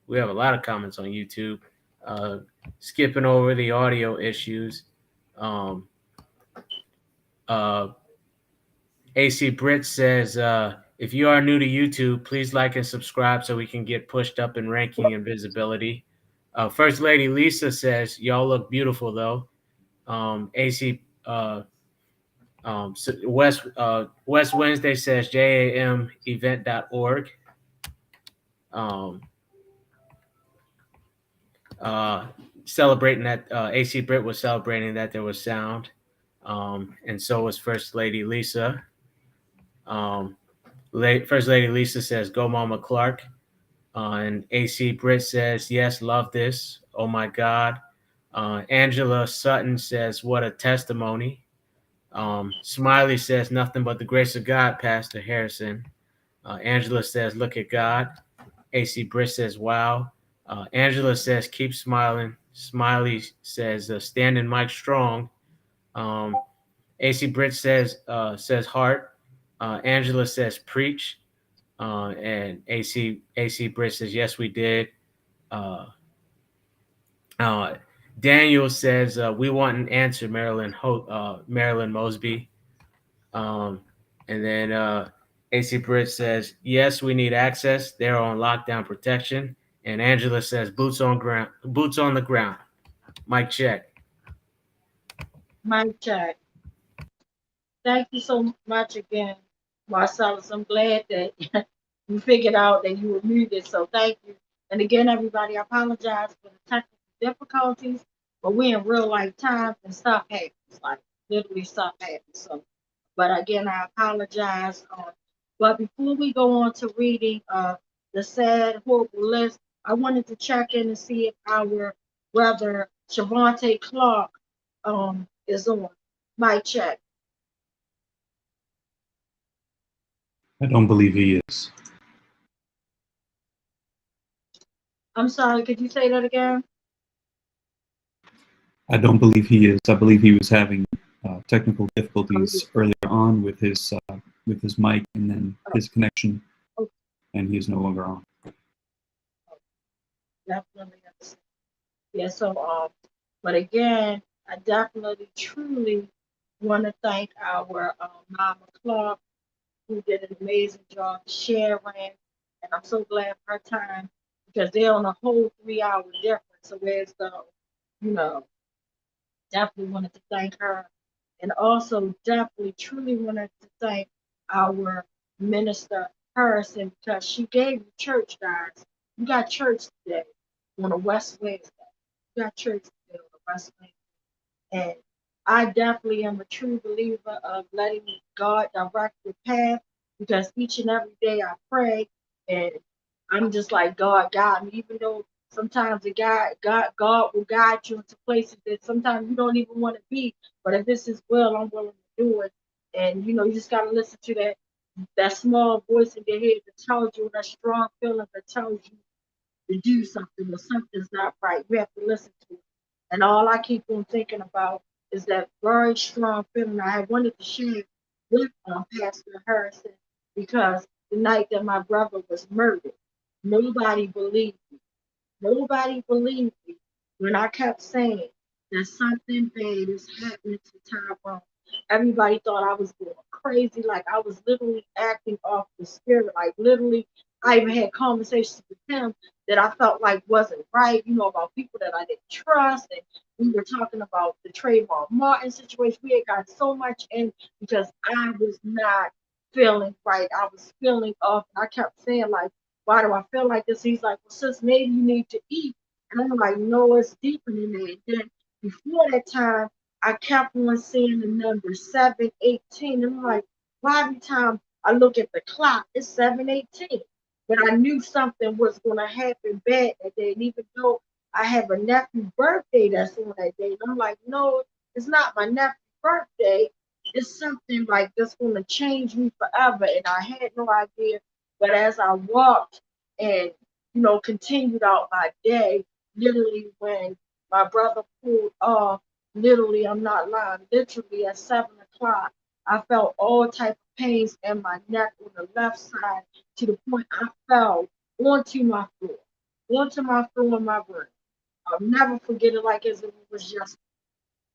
[SPEAKER 15] we have a lot of comments on YouTube. Skipping over the audio issues. AC Britt says, if you are new to YouTube, please like and subscribe so we can get pushed up in ranking and visibility. First Lady Lisa says, y'all look beautiful though. AC West Wednesday says JAMevent.org. Celebrating that AC Britt was celebrating that there was sound. And so was First Lady Lisa. First Lady Lisa says, go Mama Clark. And AC Britt says, yes, love this. Oh my God. Angela Sutton says, what a testimony. Smiley says, nothing but the grace of God, Pastor Harrison. Angela says, look at God. AC Britt says, wow. Angela says, keep smiling. Smiley says, standing Mike strong. AC Britt says heart. Angela says preach. And AC Britt says, yes, we did. Daniel says, we want an answer, Marilyn Mosby. And then AC Britt says, yes, we need access. They're on lockdown protection. And Angela says, boots on the ground. Mic check.
[SPEAKER 1] Mic check. Thank you so much again, Marcellus. I'm glad that you figured out that you were muted. So thank you. And again, everybody, I apologize for the technical difficulties, but we're in real life times and stuff happens. Like literally stuff happens. So, but again, I apologize. But before we go on to reading the sad, horrible list, I wanted to check in and see if our brother Shavonte Clark is on. Mic check.
[SPEAKER 11] I don't believe he is.
[SPEAKER 1] I'm sorry, could you say that again?
[SPEAKER 11] I don't believe he is. I believe he was having technical difficulties earlier on with his mic and then his connection, and he is no longer on.
[SPEAKER 1] Definitely. Yeah, so but again, I definitely truly want to thank our Mama Clark, who did an amazing job sharing, and I'm so glad for her time because they're on a whole 3 hour difference. So whereas though, you know, definitely wanted to thank her, and also definitely truly wanted to thank our minister Harrison because she gave the church, guys. We got church today on a West Wednesday. We got church today on a West Wednesday. And I definitely am a true believer of letting God direct your path because each and every day I pray and I'm just like, God, guide me, even though sometimes God will guide you into places that sometimes you don't even want to be. But if this is will, I'm willing to do it. And you know, you just gotta listen to that small voice in your head that tells you, that strong feeling that tells you to do something or something's not right. You have to listen to it. And all I keep on thinking about is that very strong feeling I wanted to share with Pastor Harrison because the night that my brother was murdered, nobody believed me. Nobody believed me when I kept saying that something bad is happening to Tyrone. Everybody thought I was going crazy, like I was literally acting off the spirit, like literally I even had conversations with him that I felt like wasn't right, you know, about people that I didn't trust. And we were talking about the Trayvon Martin situation. We had got so much in because I was not feeling right. I was feeling off. And I kept saying, like, why do I feel like this? He's like, well, sis, maybe you need to eat. And I'm like, no, it's deeper than that. Then before that time, I kept on seeing the number 7:18. And I'm like, why every time I look at the clock, it's 7:18. But I knew something was going to happen bad that day. And even though I have a nephew's birthday that's on that day, and I'm like, no, it's not my nephew's birthday. It's something like that's going to change me forever. And I had no idea. But as I walked and, you know, continued out my day, literally when my brother pulled off, literally, I'm not lying, literally at 7 o'clock, I felt all type of pains in my neck on the left side to the point I fell onto my floor in my room. I'll never forget it like as if it was just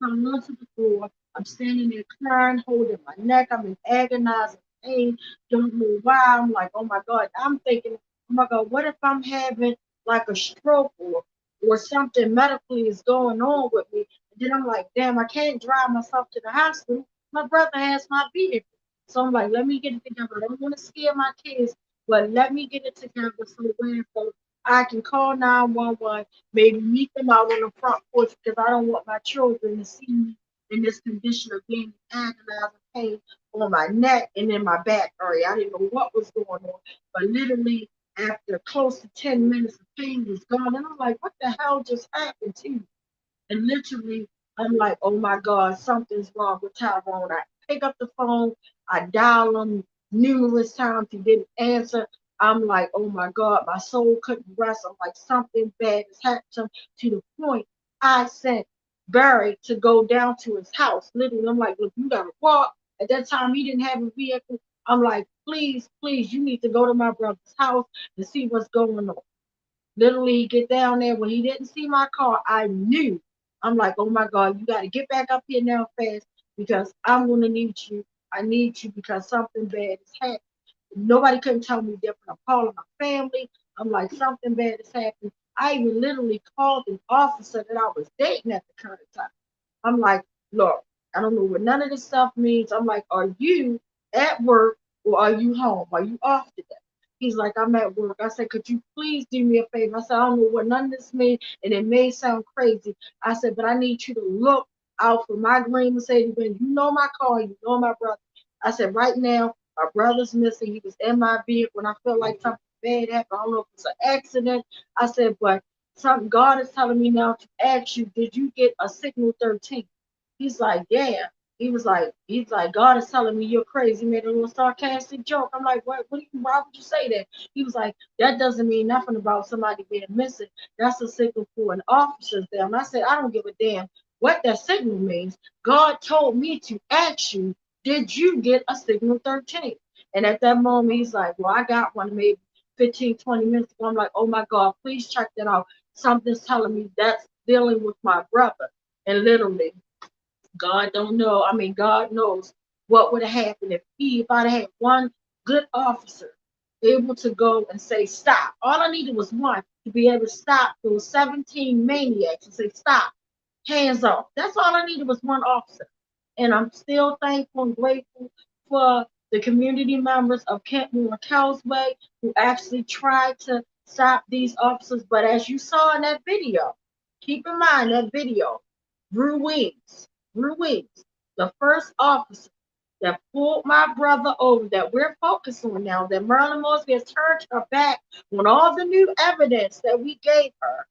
[SPEAKER 1] I'm onto the floor. I'm standing there crying, holding my neck. I'm in agonizing pain. Don't know why. I'm like, oh my God. I'm thinking, oh my God, what if I'm having like a stroke or something medically is going on with me? And then I'm like, damn, I can't drive myself to the hospital. My brother has my vehicle. So I'm like, let me get it together. I don't want to scare my kids, but let me get it together so I can call 911, maybe meet them out on the front porch because I don't want my children to see me in this condition of being in agonizing pain on my neck and in my back area. I didn't know what was going on, but literally after close to 10 minutes, the pain was gone. And I'm like, what the hell just happened to you? And literally, I'm like, oh my God, something's wrong with Tyrone. I pick up the phone, I dial him numerous times, he didn't answer. I'm like, oh my God, my soul couldn't rest. I'm like, something bad has happened to the point I sent Barry to go down to his house. Literally, I'm like, look, you gotta walk. At that time, he didn't have a vehicle. I'm like, please, please, you need to go to my brother's house and see what's going on. Literally, he get down there. When he didn't see my car, I knew. I'm like, oh my God, you got to get back up here now fast because I'm going to need you. I need you because something bad is happening. Nobody couldn't tell me different. I'm calling my family. I'm like, something bad is happening. I even literally called an officer that I was dating at the current time. I'm like, look, I don't know what none of this stuff means. I'm like, are you at work or are you home? Are you off today? He's like, I'm at work. I said, could you please do me a favor? I said, I don't know what none of this means, and it may sound crazy. I said, but I need you to look out for my green Mercedes-Benz. You know my car, you know my brother. I said, right now, my brother's missing. He was in my vehicle, and I feel like something bad happened. I don't know if it's an accident. I said, but something God is telling me now to ask you, did you get a signal 13? He's like, yeah. He's like, God is telling me you're crazy. He made a little sarcastic joke. I'm like, why would you say that? He was like, that doesn't mean nothing about somebody being missing. That's a signal for an officer's there. And I said, I don't give a damn what that signal means. God told me to ask you, did you get a signal 13? And at that moment, he's like, well, I got one maybe 15, 20 minutes ago. I'm like, oh my God, please check that out. Something's telling me that's dealing with my brother. And literally, God don't know. I mean, God knows what would have happened if I'd had one good officer able to go and say, stop. All I needed was one to be able to stop those 17 maniacs and say, stop, hands off. That's all I needed was one officer. And I'm still thankful and grateful for the community members of Kentmore Causeway who actually tried to stop these officers. But as you saw in that video, keep in mind that video, Ruiz, the first officer that pulled my brother over, that we're focused on now, that Marilyn Mosby has turned her back on all the new evidence that we gave her.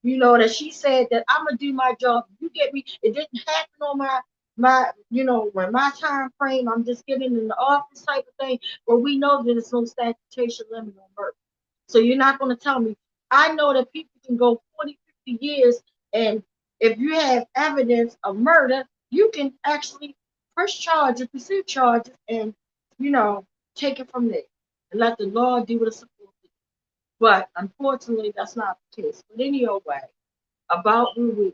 [SPEAKER 1] You know, that she said that I'm gonna do my job. You get me? It didn't happen on my when my time frame, I'm just getting in the office type of thing. But we know that there's no statutory limit on murder. So you're not gonna tell me. I know that people can go 40, 50 years, and if you have evidence of murder, you can actually pursue charges, and take it from there and let the law do what it's supposed to do. But unfortunately, that's not the case. But anyway, about Ruiz,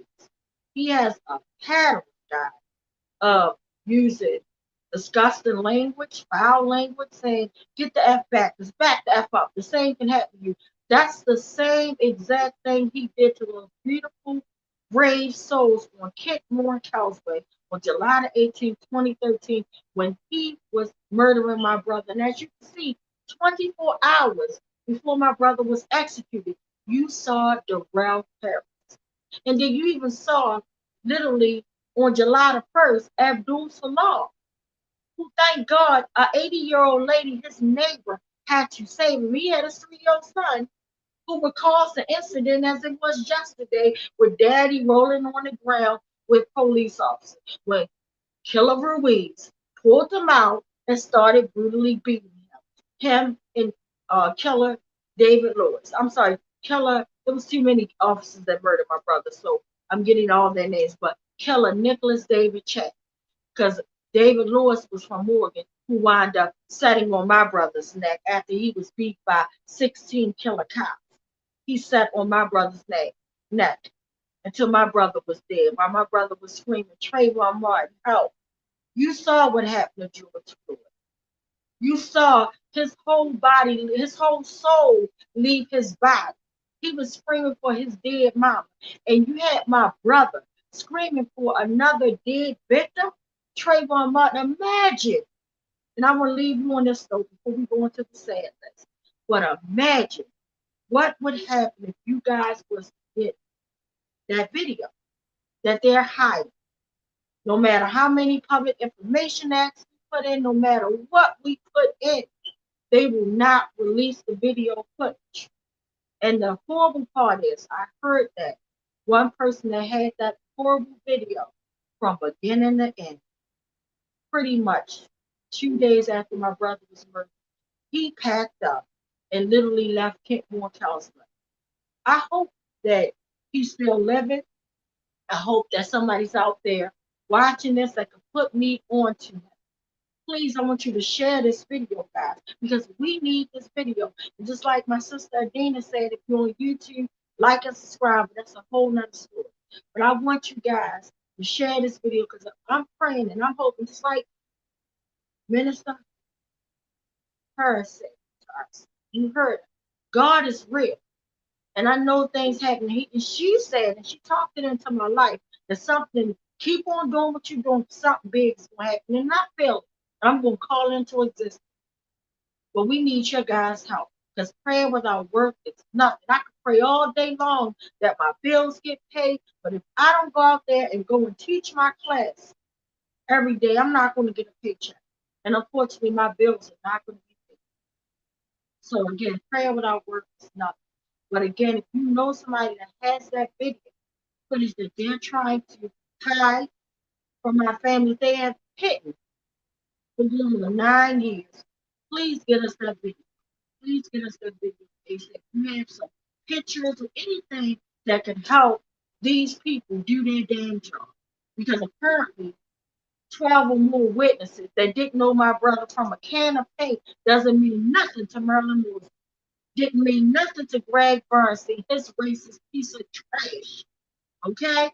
[SPEAKER 1] he has a pattern, guys, of using disgusting language, foul language, saying, get the F back, let's back the F up. The same can happen to you. That's the same exact thing he did to those beautiful, brave souls on Kentmore Causeway on July the 18th, 2013, when he was murdering my brother. And as you can see, 24 hours before my brother was executed, you saw Darrell Harris. And then you even saw, literally, on July the 1st, Abdul Salam, who, thank God, an 80-year-old lady, his neighbor, had to save him. He had a 3-year-old son who recalls the incident as it was yesterday, with daddy rolling on the ground with police officers, when Killer Ruiz pulled him out and started brutally beating him and Killer David Lewis. I'm sorry, Killer, there was too many officers that murdered my brother, so I'm getting all their names, but Killer Nicholas David Chet, because David Lewis was from Morgan, who wound up setting on my brother's neck after he was beat by 16 killer cops. He sat on my brother's neck until my brother was dead, while my brother was screaming, Trayvon Martin, help. You saw what happened to George Floyd. You saw his whole body, his whole soul leave his body. He was screaming for his dead mama. And you had my brother screaming for another dead victim, Trayvon Martin. Imagine, and I'm going to leave you on this note before we go into the sadness, but imagine what would happen if you guys was to get that video that they're hiding. No matter how many public information acts we put in, no matter what we put in, they will not release the video footage. And the horrible part is, I heard that one person that had that horrible video from beginning to end, pretty much 2 days after my brother was murdered, he packed up and literally left Kentmore Causeway. I hope that he's still living. I hope that somebody's out there watching this that can put me on to him. Please, I want you to share this video, guys, because we need this video. And just like my sister Adina said, if you're on YouTube, like and subscribe. That's a whole nother story. But I want you guys to share this video, because I'm praying and I'm hoping, just like Minister Harris said to us, you heard it. God is real. And I know things happen. And she said, and she talked it into my life, that something, keep on doing what you're doing, something big is going to happen. And not fail. I'm going to call it into existence. But we need your guys' help, because praying without work is nothing. I can pray all day long that my bills get paid, but if I don't go out there and go and teach my class every day, I'm not going to get a paycheck. And unfortunately, my bills are not going to be paid. So again, prayer without works is nothing. But again, if you know somebody that has that video footage that they're trying to hide from my family, they have hidden for 9 years, please get us that video. Please get us that video. If you have some pictures or anything that can help these people do their damn job. Because apparently 12 or more witnesses that didn't know my brother from a can of paint doesn't mean nothing to Merlin Moore. Didn't mean nothing to Greg Bernstein, his racist piece of trash. Okay?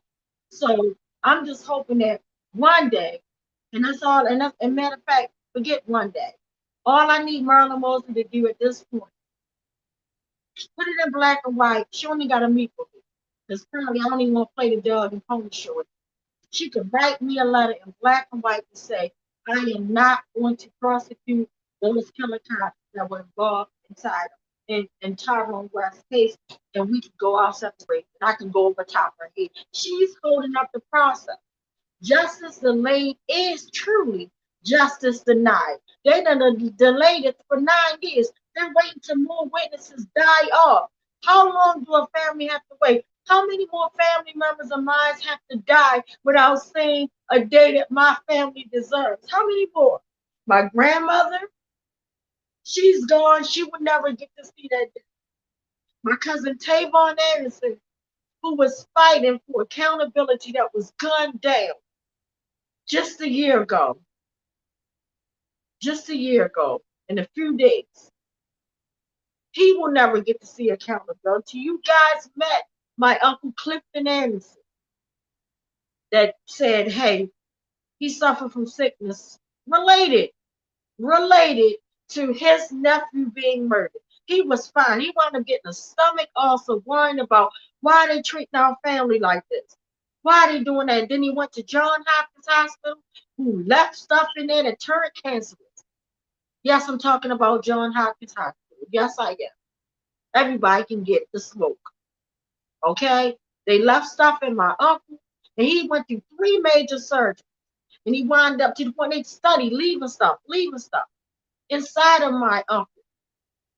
[SPEAKER 1] So I'm just hoping that one day, and that's all, and matter of fact, forget one day. All I need Merlin Mosley to do at this point, put it in black and white. She only got to meet with me. Because currently I don't even want to play the dog and pony show. She could write me a letter in black and white to say, I am not going to prosecute those killer cops that were involved inside in Tyrone West's case, and we could go out separate, and I can go over top her head. She's holding up the process. Justice delayed is truly justice denied. They done delayed it for 9 years. They're waiting till more witnesses die off. How long do a family have to wait? How many more family members of mine have to die without seeing a day that my family deserves? How many more? My grandmother, she's gone. She would never get to see that day. My cousin Tavon Anderson, who was fighting for accountability, that was gunned down just a year ago. Just a year ago, in a few days. He will never get to see accountability. You guys met my Uncle Clifton Anderson that said, hey, he suffered from sickness related to his nephew being murdered. He was fine. He wound up getting a stomach ulcer, worrying about why they treating our family like this. Why are they doing that? And then he went to Johns Hopkins Hospital, who left stuff in there that turned cancerous. Yes, I'm talking about Johns Hopkins Hospital. Yes, I am. Everybody can get the smoke. Okay? They left stuff in my uncle, and he went through 3 major surgeries. And he wound up to the point they studied leaving stuff inside of my uncle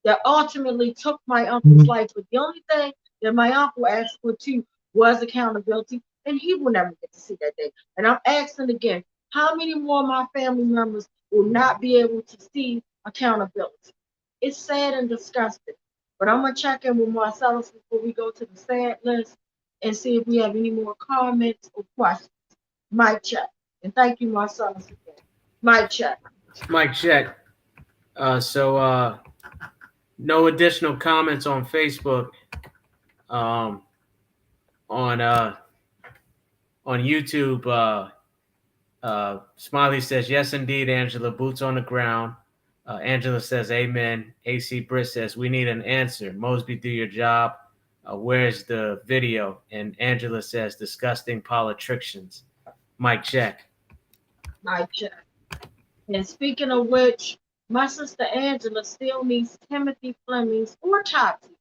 [SPEAKER 1] that ultimately took my uncle's life. But the only thing that my uncle asked for too was accountability, and he will never get to see that day. And I'm asking again, how many more of my family members will not be able to see accountability? It's sad and disgusting. But I'm going to check in with Marcellus before we go to the sad list and see if we have any more comments or questions. Mic check. And thank you, Marcellus, again. Mic check.
[SPEAKER 15] Mic check. So no additional comments on Facebook. On YouTube, Smiley says, yes, indeed, Angela, boots on the ground. Angela says, amen. AC Britt says, we need an answer. Mosby, do your job. Where's the video? And Angela says, disgusting politicians. Mic check.
[SPEAKER 1] Mic check. And speaking of which, my sister Angela still needs Timothy Fleming's autopsy.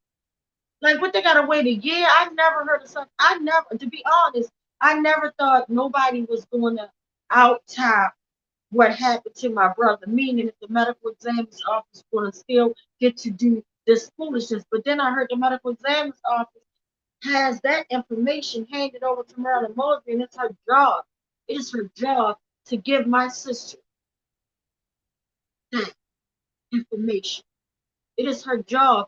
[SPEAKER 1] Like, what, they gotta wait a year? I've never heard of something. To be honest, I never thought nobody was going to out-top what happened to my brother, meaning that the medical examiner's office is going to still get to do this foolishness. But then I heard the medical examiner's office has that information handed over to Marilyn Mosby, and it's her job. It is her job to give my sister that information. It is her job